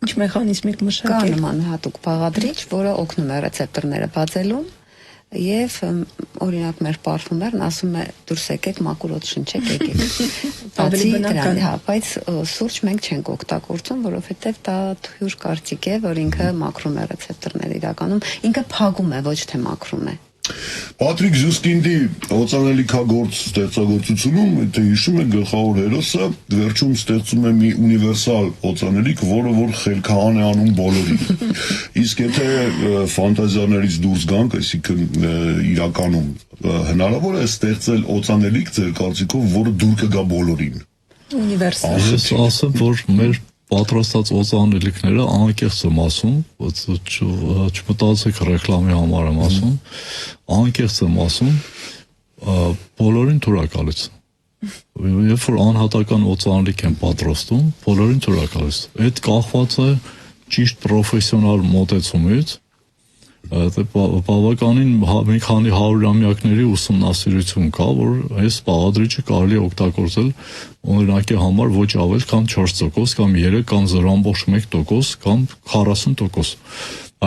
ինչ մեխանիզմիկ մշակել։ Կա նման հատուկ բաղադրիչ, որը օգնում է ռեցեպտորները բացելուն Եվ օրինակ մեր պարֆումերն ասում է դուրս եկեք մաքուր օդ շնչեք եկեք։ Ավելի բնական է, բայց սուրճ մենք չենք օգտագործում, որովհետև դա թյուր կարծիք է, որ ինքը մաքրում է ռեցեպտորները իրականում, ինքը փակում է, ոչ թե մաքրում է։ Պատրիկ Զուսկինդի օծանելիքագործ ստեղծագործությունում, եթե հիշում եք, գլխավոր հերոսը վերջում ստեղծում է մի ունիվերսալ օծանելիք, որը որ խելքահան է անում բոլորին։ Իսկ եթե ֆանտազիաներից դուրս գանք, այսինքն իրականում հնարավոր է ստեղծել օծանելիք ձեր կարծիքով, որը դուր կգա բոլորին։ Ունիվերսալ։ Ես ասեմ, որ մեր պատրաստած օծանելիքները անկեղծ եմ ասում, չմտածեք ռեկլամի համար եմ ասում, անկեղծ եմ ասում, բոլորին թույլ է գալիս։ Երբ որ անհատական օծանելիք են պատրաստում, բոլորին թույլ է գալիս։ Այդ կախված է ճիշտ պրոֆեսիոնալ մոտեցումից, բավականին մի քանի հարյուրամյակների ուսումնասիրություն կա, որ այս բաղադրիչը կարելի է օգտագործել օրինակի համար ոչ ավել քան 4% կամ 3 կամ 0.1% կամ 40%։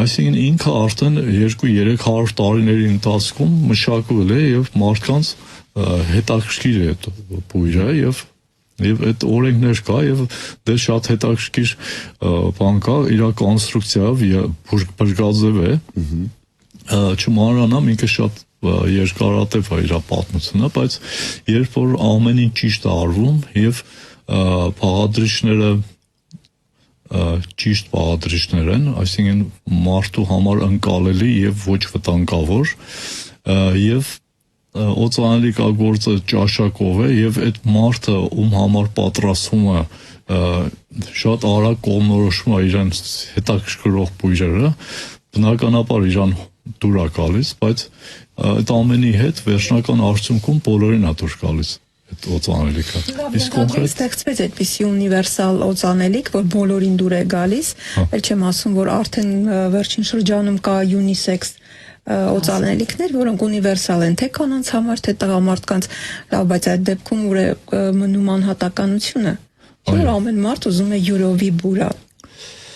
Այսինքն ինքը արդեն 200-300 տարիների ընթացքում մշակվել է եւ մարդկանց հետաքրքիր է այդ բույրը եւ այդ օրենքներ կա եւ դե շատ հետաքրքիր բան կա, իր կոնստրուկցիայով բրգաձև է։ Չմանրանամ ինքը շատ երկարատև է իր պատմությունը, բայց երբ որ ամեն ինչ ճիշտ է արվում եւ բաղադրիչները ճիշտ բաղադրիչներ են, այսինքն մարդու համար ընկալելի եւ ոչ վտանգավոր եւ օծանելիքագործը ճաշակով է եւ այդ մարդը ում համար պատրաստվում է շատ արագ կողմնորոշում է իրեն հետաքրքրող բույրերը, բնականաբար իրան դուր է գալիս, բայց այդ ամենի հետ վերջնական արդյունքում բոլորին է դուր գալիս այդ օծանելիքը։ Իսկ կոնկրետ ստեղծվեց այդպիսի ունիվերսալ օծանելիք, որ բոլորին դուր է գալիս, այլ չեմ ասում, որ արդեն վերջին շրջանում կա unisex օծանելիքներ, որոնք ունիվերսալ են, թե կանանց համար, թե տղամարդկանց, լավ, բայց այդ դեպքում ուր է մնում անհատականությունը, որ ամեն մարդ ուզում է յուրովի բուրա։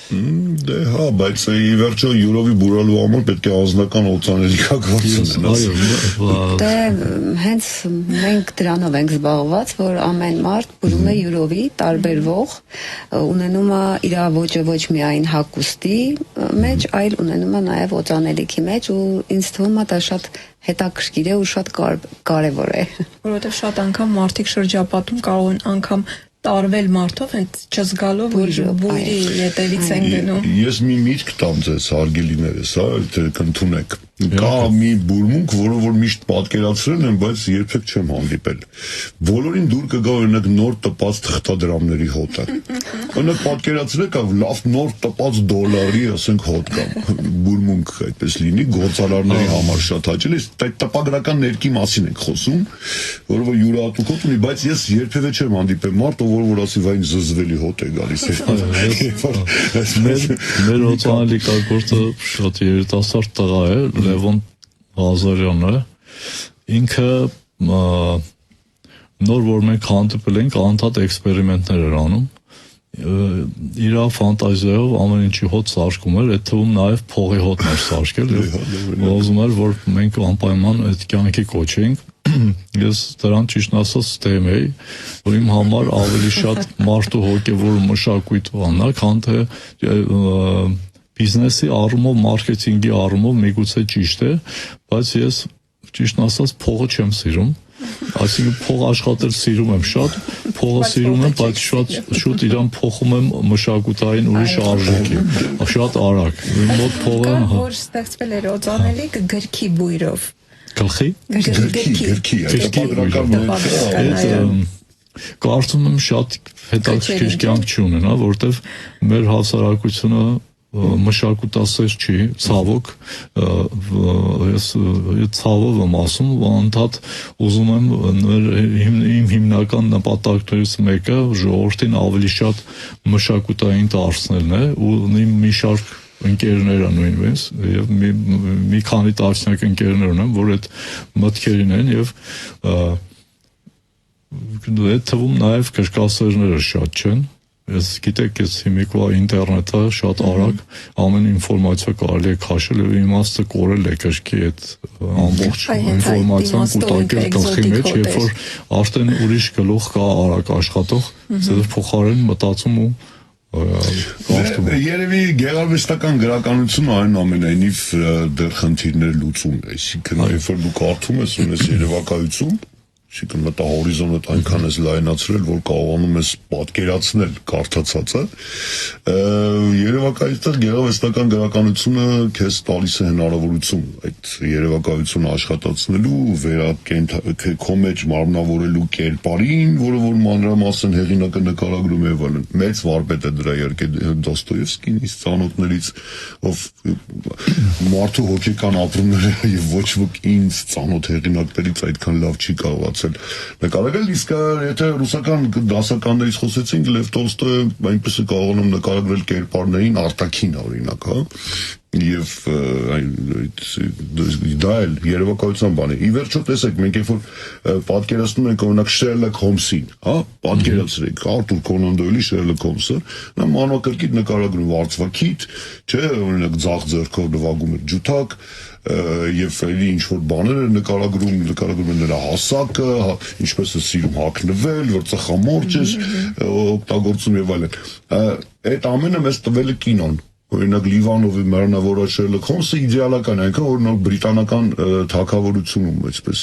Դե հա, բայց ի վերջո յուրովի բուրալու համար պետք է անձնական օծանելիքագործություն ունենաս։ Դե հենց մենք դրանով ենք զբաղված, որ ամեն մարդ բուրում է յուրովի տարբերվող, ունենում է իր ոճը ոչ միայն հագուստի մեջ, այլ ունենում է նաև օծանելիքի մեջ ու ինձ թվում է դա շատ հետաքրքիր է ու շատ կարևոր է։ Որովհետև շատ անգամ մարդիկ շրջապատում կարող են անգամ տարվել մարդով, հենց չզգալով, որ բույրի ետևից են գնում։ Ես մի միտք տամ ձեզ, հարգելիներս, հա, թե կընդունեք։ Կա մի բուրմունք, որը որ միշտ պատկերացրել եմ, բայց երբեք չեմ հանդիպել։ Բոլորին դուր կգա օրինակ նոր տպած թղթադրամների հոտը։ Օրինակ պատկերացրեք, լավ նոր տպած դոլարի, ասենք, հոտ կա։ Բուրմունք այդպես լինի, գործարարների համար շատ հաճելի է, տպագրական ներքի մասին ենք խոսում, որը որ յուրահատուկ ունի, բայց ես երբևէ չեմ հանդիպել մարդ, որ ասի վայն զզվելի հոտ է գալիս։ Մեր օծանելիքագործը շատ երիտասարդ տղա է, Լևոն Ղազարյանը, ինքը նոր որ մենք հանդիպել ենք, անընդհատ էքսպերիմենտներ էր անում, իր ֆանտազիայով ամեն ինչի հոտ սարքում էր, այդ թվում նաև փողի հոտն էր սարքել, եւ ուզում էր, որ մենք անպայման այդ կյանքի կոչենք։ Ես դրան ճիշտ ասած ստեմ էի, որ իմ համար ավելի շատ մարդու հոգևոր մշակույթ անա, քան թե բիզնեսի առումով, մարքեթինգի առումով միգուցե ճիշտ է, բայց ես ճիշտ ասած փողը չեմ սիրում, այսինքն փող աշխատել սիրում եմ շատ, փողը սիրում եմ, բայց շուտ իրան փոխում եմ մշակութային ուրիշ արժեքի, շատ արագ։ Իմ մոտ փողը որ ստեղծվել էր օծանելիք գրքի բույրով։ Գլխի։ Գրքի, կարծում եմ շատ հետաքրքիր կյանք չի ունենա, որտեվ մեր հասարակությունը մշակութասեր չի, ցավոք, ես ցավով եմ ասում, անընդհատ ուզում եմ իմ հիմնական նպատակներից մեկը ժողովրդին ավելի շատ մշակութային դարձնելն է ու իմ մի շարք ընկերներ են նույնպես եւ մի քանի տասնյակ ընկերներ ունեմ, որ այդ մտքերին են եւ այդ թվում նաեւ կրկասերները շատ չեն։ Ես գիտեք, ես հիմիկվա ինտերնետը շատ արագ ամեն ինֆորմացիա կարելի է քաշել եւ իմաստը կորել է գրքի այդ ամբողջ ինֆորմացիան կուտակել գլխի մեջ, երբ որ արդեն ուրիշ գլուխ կա արագ աշխատող, ձեր փոխարեն մտածում ու Երևի գեղարվեստական գրականությունը այնուամենայնիվ դեռ խնդիրներ լուծում է, այսինքն երբ որ դու կարդում ես, ունես երևակայություն, Այսինքն մտա հորիզոնդ այնքան ես լայնացրել, որ կարողանում ես պատկերացնել կարդացածը։ Երևակայության գեղարվեստական գրականությունը քեզ տալիս է հնարավորություն այդ երևակայությունը աշխատացնելու, քո մեջ մարմնավորելու կերպարին, որը որ մանրամասն հեղինակը նկարագրում է այլն։ Մեծ վարպետ է դրա իհարկե Դոստոևսկին, իսկ ծանոթներից ով մարդու հոգեկան ապրումները եւ ոչ ոք ինձ ծանոթ հեղինակներից այդքան լավ չի կարողացել նկարագրել, իսկ եթե ռուսական դասականներից խոսեցինք, Լև Տոլստոյը այնպես է կարողանում նկարագրել կերպարներին արտաքին օրինակ, հա, եւ դա էլ երևակայության բան է։ Ի վերջո տեսեք, մենք երբ որ պատկերացնում ենք օրինակ Շերլոկ Հոլմսին, հա, պատկերացրեք Արտուր Կոնան Դոյլի Շերլոկ Հոլմսը, նա մանրակրկիտ նկարագրում արծվաքիթ, չէ, օրինակ ձախ ձեռքով նվագում է ջութակ, եւ էլի ինչ որ բաներ է նկարագրում է նրա հասակը, ինչպես է սիրում հագնվել, որ ծխամորճ է օգտագործում եւ այլն։ Այդ ամենը մեզ տվել է կինոն։ Օրինակ Լիվանովի մեռնավորած Շերլոկ Հոլմսը իդեալական է, այնքան որ նոր բրիտանական թագավորությունում, այսպես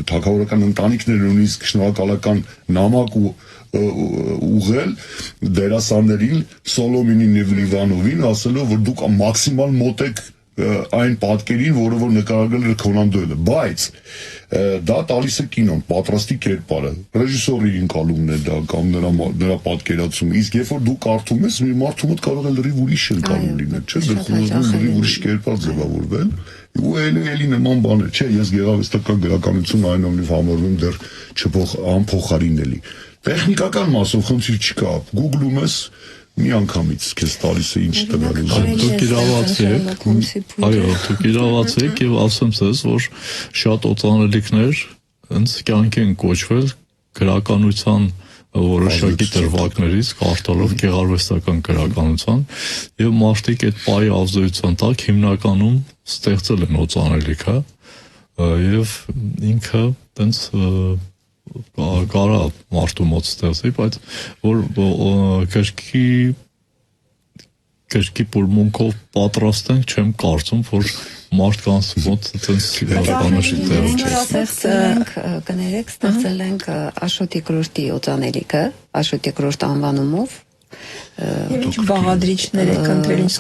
թագավորական ընտանիքներ նույնիսկ շնորհակալական նամակ ու ուղղել դերասաններին Սոլոմինին եւ Լիվանովին, ասելով որ դուք մաքսիմալ մոտ եք այն պատկերին, որը որ նկարագրել է Կոնան Դոյլը, բայց դա տալիս է կինոն, պատրաստի կերպարը, ռեժիսորի ընկալումն է դա կամ նրա պատկերացումը, իսկ երբ որ դու կարդում ես, մի մարդու մոտ կարող է լրիվ ուրիշ ընկալում լինել, չէ՞, դրխոզում լրիվ ուրիշ կերպար ձևավորվել, ու էլի նման բաներ, չէ, ես գեղարվեստական գրականություն այնուամենայնիվ համարում դեռ անփոխարինելի։ Տեխնիկական մասով խնդիր չկա, Google-ում ես մի անգամից քեզ տալիս է ինչ տվյալ։ Դուք իրավացի եք եւ ասեմ ձեզ, որ շատ օծանելիքներ հենց կյանքի են կոչվել գրականության որոշակի դրվագներից, կարդալով գեղարվեստական գրականության եւ մարդիկ այդ պայի ազդեցության տակ հիմնականում ստեղծել են օծանելիքը եւ ինքը տենց կարա մարդու մոտ ստեղծի, բայց որ կրկի պուրմունքով պատրաստենք, չեմ կարծում, որ մարդկանց մոտ այդպես բանաշի տեղ չէ։ Ստեղծել ենք Աշոտ Երկրորդի օծանելիքը, Աշոտ Երկրորդ անվանումով Եվ ինչ բաղադրիչներ եք ընտրել, ինչ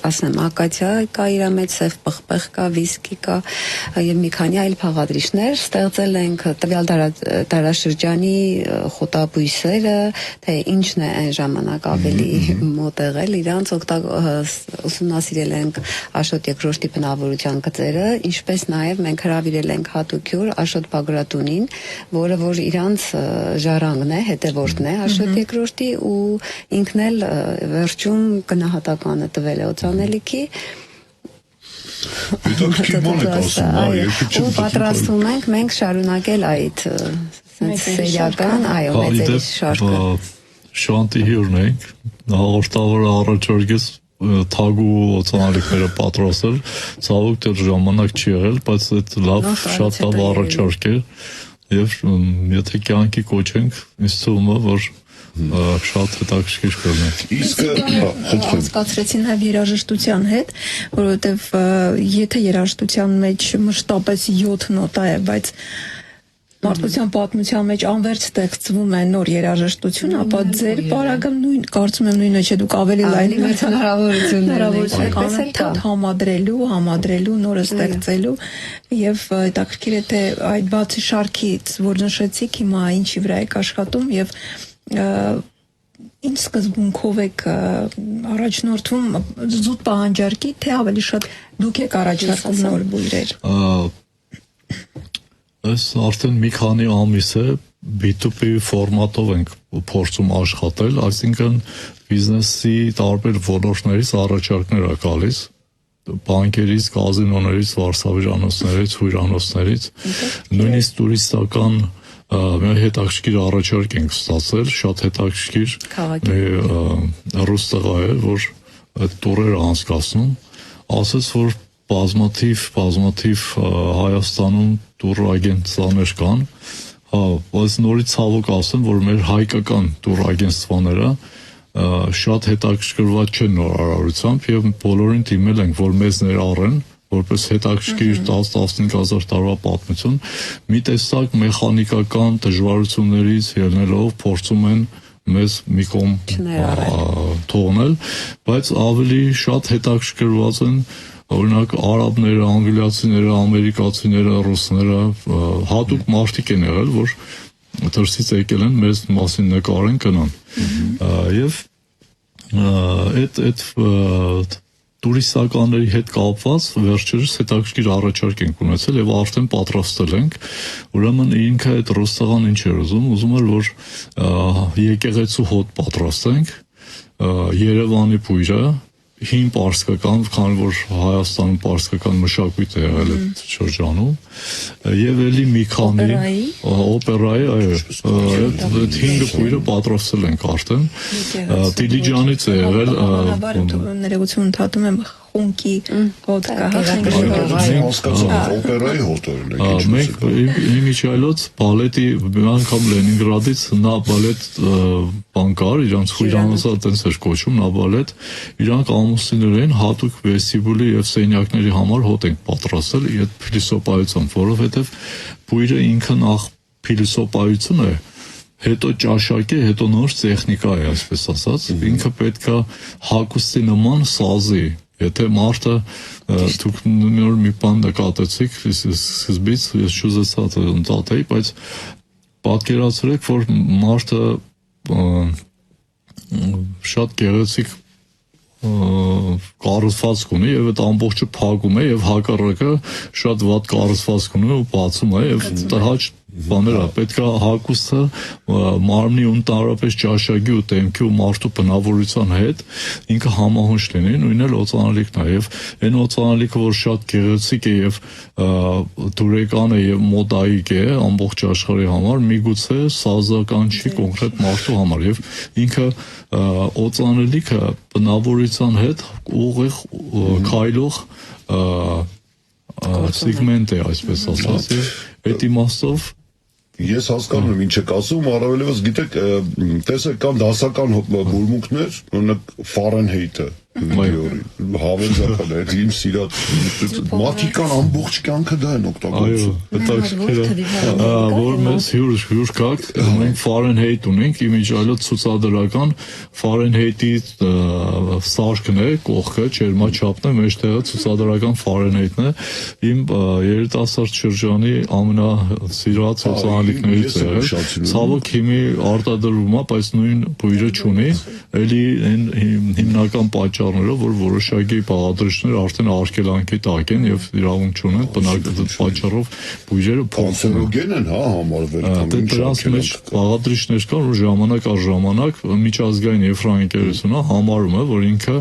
ասեմ, ակացիա կա իր մեջ, սև պղպեղ կա, վիսկի կա եւ մի քանի այլ բաղադրիչներ ստեղծել ենք տվյալ դարաշրջանի խոտաբույսերը, թե ինչն է այն ժամանակ ավելի մոտ եղել, իրանց ուսումնասիրել ենք Աշոտ Երկրորդի բնավորության գծերը, ինչպես նաեւ մենք հրավիրել ենք հատուկյուր Աշոտ Բագրատունին, որը որ իրանց ժառանգն է, հետևորդն է Աշոտ Երկրորդի ու ինքն էլ վերջում գնահատականը տվել է օծանելիքի ու պատրաստում ենք մենք շարունակել այդ սերիական մեծերի շարքը Շանտի հյուրն ենք հաղորդավարը առաջարկեց թագու օծանելիքները պատրաստել ցավոք դեռ ժամանակ չի եղել բայց այդ լավ շատ լավ առաջարկ է եւ եթե կյանքի կոչենք ինձ թվում է որ շատ հետաքրքիր կլինի։ Իսկ հասկացրեցի նաև երաժշտության հետ, որովհետև եթե երաժշտության մեջ մշտապես 7 նոտա է, բայց մարդկության պատմության մեջ անվերջ ստեղծվում է նոր երաժշտություն, ապա ձեր պարագը նույն, կարծում եմ նույնը չէ, դուք ավելի լայն հնարավորություն համադրելու, նորը ստեղծելու եւ հետաքրքիր է թե այդ բացի շարքից, որ նշեցիք, հիմա ինչի վրա եք աշխատում եւ ինչ սկզբունքով եք առաջնորդվում զուտ պահանջարկի, թե ավելի շատ դուք եք առաջարկում նոր բույրեր։ Այս արդեն մի քանի ամիս է B2B ֆորմատով ենք փորձում աշխատել, այսինքն բիզնեսի տարբեր ոլորտներից առաջարկներ ա գալիս, բանկերից, կազինոներից, վարսավիրանոցներից, հյուրանոցներից, նույնիսկ տուրիստական մեր հետաքրքիր առաջարկ ենք ստացել, շատ հետաքրքիր ռուս տղա է, որ այդ տուրերը անցկացնում, ասաց, որ բազմաթիվ Հայաստանում տուրագենտներ կան, բայց նորից ցավոք ասեմ, որ մեր հայկական տուրագենտները շատ հետաքրքրված չեն նոր արարությամբ եւ բոլորին դիմել ենք, որ մեզ ներառեն, որպես հետաքրքիր 10-15,000 տարվա պատմություն, մի տեսակ մեխանիկական դժվարություններից ելնելով փորձում են մեզ մի կողմ թողնել, բայց ավելի շատ հետաքրքրված են օրինակ արաբները, անգլիացիները, ամերիկացիները, ռուսները, հատուկ մարդիկ են եղել, որ դրսից եկել են մեզ մասին նկարեն կնան։ Եվ այդ տուրիստականների հետ կապված վերջերս հետաքրքիր առաջարկ ենք ունեցել եւ արդեն պատրաստել ենք, ուրեմն ինքը այդ ռոստաղան ինչ էր ուզում էր որ եկեղեցու հոտ պատրաստենք, Երևանի բույրը, հին պարսկական, քանի որ Հայաստանում պարսկական մշակույթ է եղել այդ շրջանում, եւ էլի մի քանի օպերայի, այո, այդ հինգ բույրը պատրաստել ենք արդեն, Դիլիջանից է եղել, ներողություն ընդհատում եմ, խունկի հոտ կա, օպերայի հոտերն է։ Մենք իմիջիայլոց բալետի մի անգամ Լենինգրադից նա բալետ բան կար, իրանց խույրանոցը տենց էր կոչում, նա բալետ, իրանք ամուսիններին հատուկ վեստիբուլի եւ սենյակների համար հոտ ենք պատրաստել այդ փիլիսոփայությամբ, որովհետեւ բույրը ինքը նախ փիլիսոփայություն է, հետո ճաշակ է, հետո նոր տեխնիկա է, այսպես ասած, ինքը պետքա հագուստի նման սազի, եթե մարդը դուք մի բան նկատեցիք, սկզբից ես չուզեցած ընդհատեի, բայց պատկերացրեք, որ մարդը շատ գեղեցիկ կառուցվածք ունի եւ այդ ամբողջը փակում է եւ հակառակը շատ վատ կառուցվածք ունի ու բացում է եւ տհաճ բաներ է, պետքա հագուստը մարմնի ու ընդհանրապես ճաշակի ու դեմքի ու մարդու բնավորության հետ ինքը համահունչ լինի, նույնն էլ օծանելիքն է եւ այն օծանելիքը, որ շատ գեղեցիկ է եւ դուրեկան է եւ մոդայիկ է ամբողջ աշխարհի համար, միգուցե սազական չի կոնկրետ մարդու համար եւ ինքը օծանելիքը բնավորության հետ ուղիղ քայլող սեգմենտ է, այսպես ասած, այդ իմաստով Ես հասկանում եմ ինչ եք ասում, առավելևս գիտեք, տեսեք կան դասական բուրմունքներ, օրինակ Ֆարենհեյթը, հավելական է, իմ սիրած մարդիկ կան ամբողջ կյանքը դա են օգտագործում։ Որ մեզ հյուր կակ, մենք Ֆարենհեյթ ունենք, իմիջիայլոց ցուցադրական Ֆարենհեյթի սարքն է, կողքը, չերմաչափն է, մեջտեղը ցուցադրական Ֆարենհեյթն է, իմ երիտասարդ շրջանի ամենասիրված օծանելիքներից է, ցավոք հիմի արտադրվում է, բայց նույն բույրը չունի, էլի հիմնական պատճառներով, որ որոշակի բաղադրիչներ արդեն արգելանքի տակ են եւ իրավունք չունեն, բնական պատճառով բույրերը փոխվում են։ Կանցերոգեն են, հա, համարվել կամ դրանց մեջ բաղադրիչներ կան, որ ժամանակ առ ժամանակ միջազգային եվրոընկերությունը համարում է, որ ինքը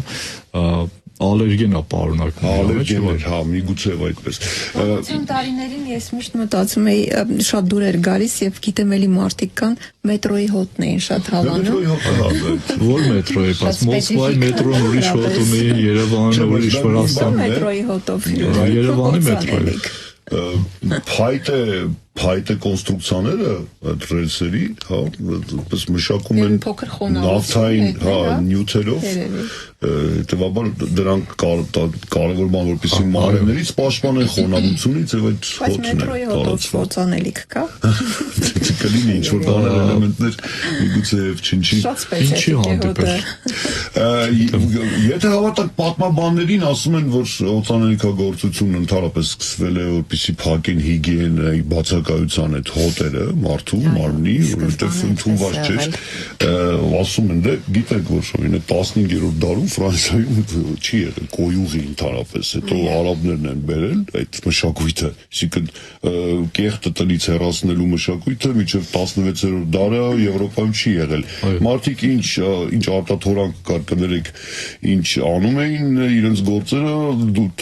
ալերգեն է պարունակում։ Ալերգեն է, հա, միգուցե այդպես։ 60 տարիներին ես միշտ մտածում էի շատ դուր էր գալիս եւ գիտեմ էլի մարդիկ կան մետրոյի հոտն էին շատ հավանում։ Որ մետրոյի, բայց Մոսկվայի մետրոն ուրիշ հոտ ունի, Երևանը ուրիշ, Վրաստանը մետրոյի հոտով։ Երևանի մետրոյի։ Փայտե կոնստրուկցիաները ռելսերի, հա, այդպես մշակում են նավթային, հա, նյութերով, հետևաբար դրանք կարևոր բան, որպեսզի մարմիններից պաշտպանեն խոնավությունից եւ այդ հոտն է տարածվում։ Օծանելիք կա։ Կլինի ինչ-որ բաներ էլեմենտներ, միգուցե չնչի։ Ինչի հանդիպել։ Եթե հավատանք պատմաբաններին, ասում են, որ օծանելիքագործությունն ընդհանրապես սկսվել է, որպեսզի փակեն հիգիենայի բացակայության այդ հոտերը մարդու մարմնի, որովհետև ընդունված չէր, ասում են, դե գիտեք, որ օրինակ 15-րդ դարում Ֆրանսիայում չի եղել կոյուղի ընդհանրապես, հետո արաբներն են բերել այդ մշակույթը, այսինքն կեղտը տնից հեռացնելու մշակույթը մինչև 16-րդ դարը Եվրոպայում չի եղել։ Մարդիկ ինչ արտաթորանք կար, կներեք, ինչ անում էին իրենց գործերը,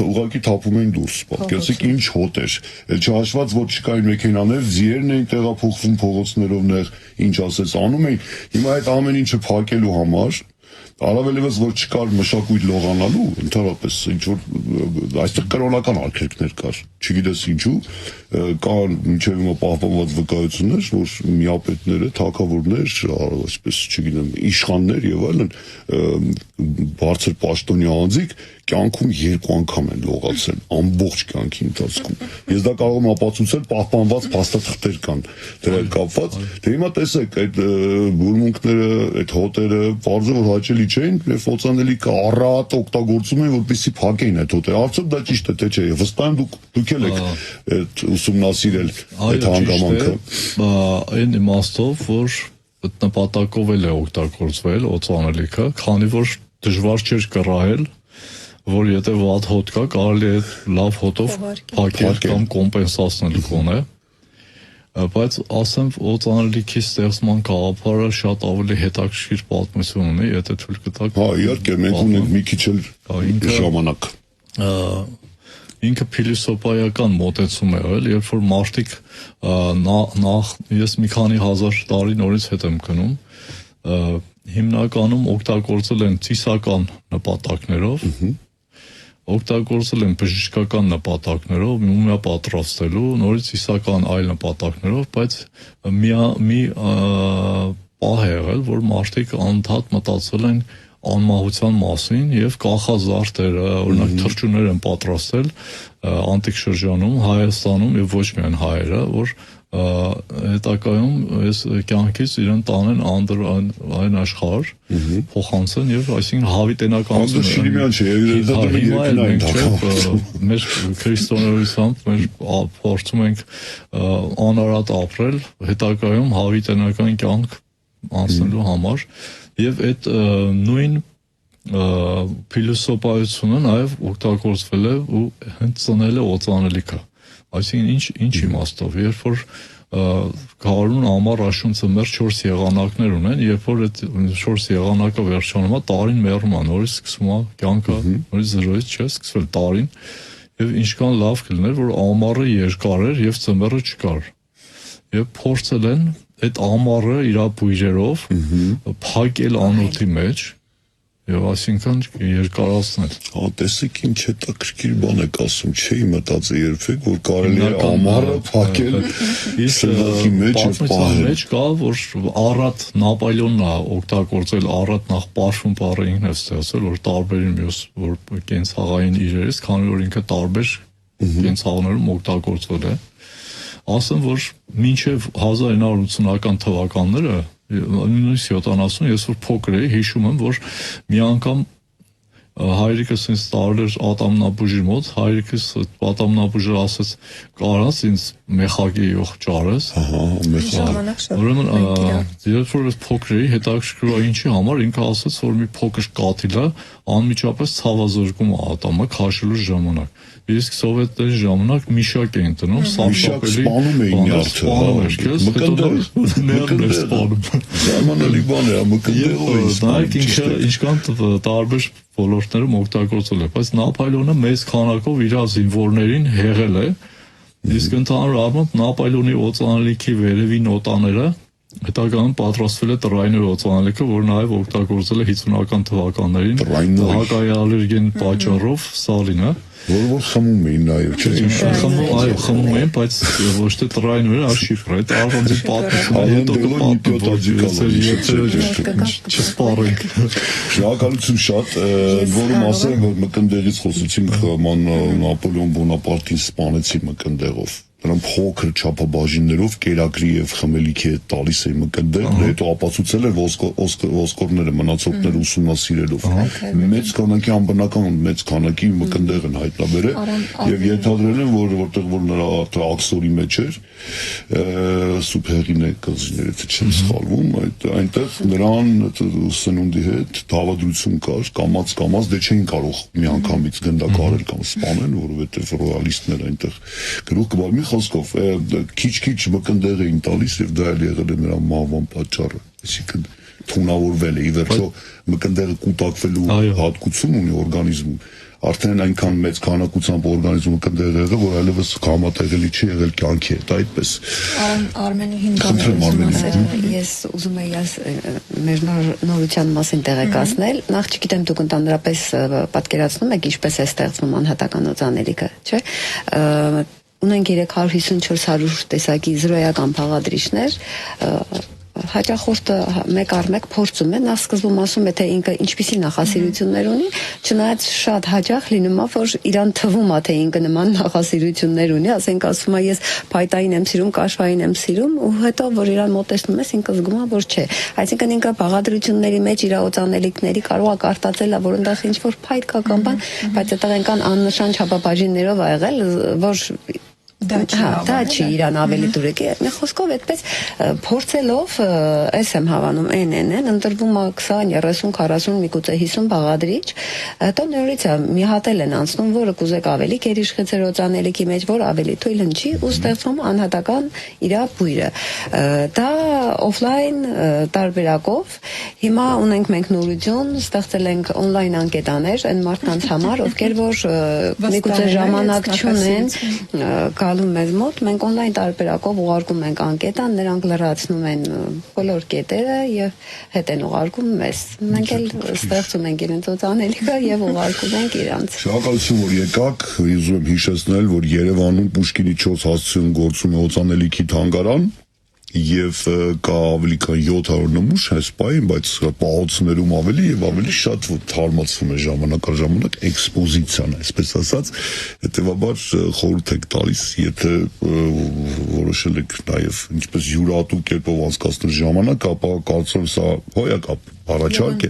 ուղղակի թափում էին դուրս, պատկերացրեք ինչ հոտ էր, չհաշված որ չկային մեքենաներ, ձիերն էին տեղափոխվում փողոցներով նեղ, ինչ ասես անում էին, հիմա այդ ամեն ինչը փակելու համար Առավելևս որ չկար մշակույթ լողանալու, ընդհանրապես ինչ որ այստեղ կրոնական արգելքներ կար, չգիտես ինչու, կան մինչև հիմա պահպանված վկայություններ, որ միապետները, թագավորներ, այսպես չգիտեմ, իշխաններ եւ այլն բարձր պաշտոնյա անձիկ կյանքում 2 անգամ են լողացել ամբողջ կյանքի ընթացքում։ Ես դա կարող եմ ապացուցել, պահպանված փաստաթղթեր կան դրա հետ կապված։ Դե հիմա տեսեք, այդ բուրմունքները, այդ հոտերը, բարձր որ հաճելի չէին, եւ օծանելիքը առատ օգտագործում են, որպեսզի փակեին այդ հոտերը։ Արդյոք դա ճիշտ է, թե չէ։ Վստահ եմ դուք ել եք այդ ուսումնասիրել այդ հանգամանքը։ Այն իմաստով, որ այդ նպատակով է օգտագործվել օծանելիքը, քանի որ դժվար չէր կռահել, որ եթե վատ հոտ կա, կարելի է լավ հոտով փակել կամ կոմպենսացնել կոնե, բայց ասեմ օծանելիքի ստեղծման գաղափարը շատ ավելի հետաքրքիր պատմություն ունի, եթե թույլ կտաք։ Հա, իհարկե, մենք ունենք մի քիչ էլ ժամանակ։ Ինքը փիլիսոփայական մոտեցում է ել, երբ որ մարդիկ նախ ես մի քանի հազար տարի նորից հետ եմ գնում, հիմնականում օգտագործել են ծիսական նպատակներով, օգտագործել են բժշկական նպատակներով, մումիա պատրաստելու, նորից իսական այլ նպատակներով, բայց մի պահ է եղել, որ մարդիկ անընդհատ մտածել են անմահության մասին եւ կախազարդերը, օրինակ թռչուններ են պատրաստել անտիկ շրջանում, Հայաստանում եւ ոչ միայն հայերը, որ հետակայում այս կյանքից իրեն տանեն այն աշխարհ, փոխանցեն եւ այսինքն հավիտենական մեր քրիստոնեությամբ մեր փորձում ենք անարատ ապրել, հետակայում հավիտենական կյանք անցնելու համար եւ այդ նույն փիլիսոփայությունը նաեւ օգտագործվել է ու հենց ծնել է օծանելիքը։ Այսինքն ինչ իմաստով, երբ որ գարուն ամառ աշուն ծմեր 4 եղանակներ ունեն, երբ որ այդ 4 եղանակը վերջանում է, տարին մեռնում է, նորից սկսում է կյանքը, նորից զրոյից չէ, սկսվել տարին, եւ ինչքան լավ կլիներ, որ ամառը երկար էր եւ ծմերը չկար։ Եվ փորձել են այդ ամառը իր բույրերով փակել անոթի մեջ եւ այսինքն երկարացնել։ Հա, տեսեք ինչ հետաքրքիր բան եք ասում, չէի մտածել երբեք, որ կարելի է ամառը փակել սննդի մեջ եւ պահել։ Մեջ կա, որ առատ Նապոլեոնն է օգտագործել, առատ նախ պարֆում բառը ինքն է ստեղծել, որ տարբերին մյուս որ կենցաղային իրերից, քանի որ ինքը տարբեր կենցաղներում օգտագործվել է։ Ասեմ, որ մինչև 1980-ական թվականները, նույնիսկ 70, ես որ փոքր էի, հիշում եմ, որ մի անգամ հայրիկս ինձ տարել էր ատամնաբուժի մոտ, հայրիկս ատամնաբուժը ասեց, կարաս ինձ մեխակի յող ճարես։ Ուրեմն, երբ որ ես փոքր էի, հետաքրքրու ինչի համար, ինքը ասեց, որ մի փոքր կաթիլ է, անմիջապես ցավազրկում ատամը քաշելու ժամանակ։ Իսկ սովետների ժամանակ միշակ էին տնում, սարսափելի սպանում էին նյարդը, մկնդեր սպանում։ Ժամանալի բան է, մկնդերով էին սպանում։ Ինչքան տարբեր ոլորտներում օգտագործել է, բայց Նապոլեոնը մեծ քանակով իր զինվորներին հեղել է, իսկ ընդհանուր առմամբ Նապոլեոնի օծանելիքի վերևի նոտաները հետագայում պատրաստվել է տրայնի օծանելիքը, որ նաև օգտագործել է 50-ական թվականներին հակաալերգեն պատճառով Ստալինը, որ խմում էին նաև, չէ՞։ Խմում էին, բայց ոչ թե տրայնորեն, այլ շիֆր, այդ առանձին պատմություն, չսպառենք։ Շնորհակալություն շատ, որում ասեմ, որ մկնդեղից խոսեցինք, Նապոլեոն Բոնապարտին սպանեցի մկնդեղով։ Նրան փոքր չափաբաժիններով կերակրի եւ խմելիքի հետ տալիս է մկնդեղ, հետո ապացուցել է ոսկորները մնացորդները ուսումնասիրելով։ Մեծ քանակի անբնական մեծ քանակի մկնդեղ են հայտնաբերել եւ ենթադրել են, որ որտեղ որ նրա աքսորի մեջ էր, սուպերին է կղզիները, թե չեմ սխալվում, այնտեղ նրան սնունդի հետ դավադրություն կար, կամած դե չէին կարող մի անգամից գնդակարել կամ սպանել, որովհետեւ ռոյալիստները այնտեղ գրող կբար խոսքով քիչ-քիչ մկնդեղ էին տալիս եւ դա էլ եղել է նրա մահվան պատճառը, այսինքն թունավորվել է, ի վերջո մկնդեղը կուտակվելու հատկություն ունի օրգանիզմում, արդեն այնքան մեծ քանակությամբ օրգանիզմը կդեղեղը, որ այլևս համատեղելի չի եղել կյանքի հետ, այդպես։ Արմենուհին Խնդրեմ, Արմենուհին։ Ես ուզում եի մեր նորության մասին տեղեկացնել, նախ չգիտեմ դուք ընդհանրապես պատկերացնում եք ինչպես է ստեղծվում անհատական օծանելիքը, չէ՞։ Ունենք 350-400 տեսակի զրոյական բաղադրիչներ, հաճախորդը մեկ առ մեկ փորձում է, նախ սկզբում ասում է, թե ինքը ինչպիսի նախասիրություններ ունի, չնայած շատ հաճախ լինում է, որ իրան թվում է, թե ինքը նման նախասիրություններ ունի, ասենք ասում է, ես փայտային եմ սիրում, կաշվային եմ սիրում, ու հետո որ իրան մոտեցնում ես, ինքը զգում է, որ չէ։ Այսինքն ինքը բաղադրությունների մեջ իր օծանելիքների կարող է կարտացել, որ այնտեղ ինչ որ փայտ կա կամ բան, բայց այդտեղ այնքան աննշան չափաբաժիններով ա եղել, որ դա չի իրան ավելի դուրեկի։ Մի խոսքով այդպես փորձելով ես եմ հավանում են ընտրվում է 20, 30, 40, միգուցե 50 բաղադրիչ, հետո նորից մի հատ են անցնում, որը կուզեք ավելի գերիշխեցեր օծանելիքի մեջ, որ ավելի թույլ հնչի ու ստեղծվում անհատական իր բույրը։ Դա օֆլայն տարբերակով հիմա ունենք մենք նորություն, ստեղծել ենք օնլայն անկետաներ այն մարդկանց համար, ովքեր որ միգուցե ժամանակ չունեն գալու մեզ մոտ, մենք օնլայն տարբերակով ուղարկում ենք անկետան, նրանք լրացնում են բոլոր կետերը եւ հետ են ուղարկում մեզ։ Մենք էլ ստեղծում ենք իրենց օծանելիքը եւ ուղարկում ենք իրանց։ Շնորհակալություն, որ եկաք, ուզում եմ հիշեցնել, որ Երևանում Պուշկինի 4 հասցեում գործում է օծանելիքի թանգարան եւ կա ավելի քան 700 նմուշ այս պահին, բայց պահոցներում ավելի եւ ավելի շատ թարմացվում է ժամանակ առ ժամանակ էքսպոզիցիան, այսպես ասած, հետեւաբար խորհուրդ եք տալիս, եթե որոշել եք նաեւ ինչպես յուրատու կերպով անցկացնել ժամանակ, ապա կարծում սա հոյակապ առաջարկ է։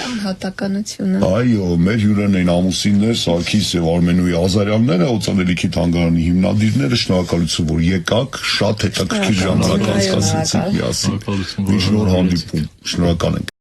Անհատականությունը։ Այո, մեր հյուրերն էին ամուսիններ Սարգիս եւ Արմենուհի Ազարյանները, օծանելիքի թանգարանի հիմնադիրները, շնորհակալություն, որ եկաք, շատ հետաքրքիր ժամանակ անցկացրեցիք միասին։ Շնորհակալություն։ Շնորհակալ ենք։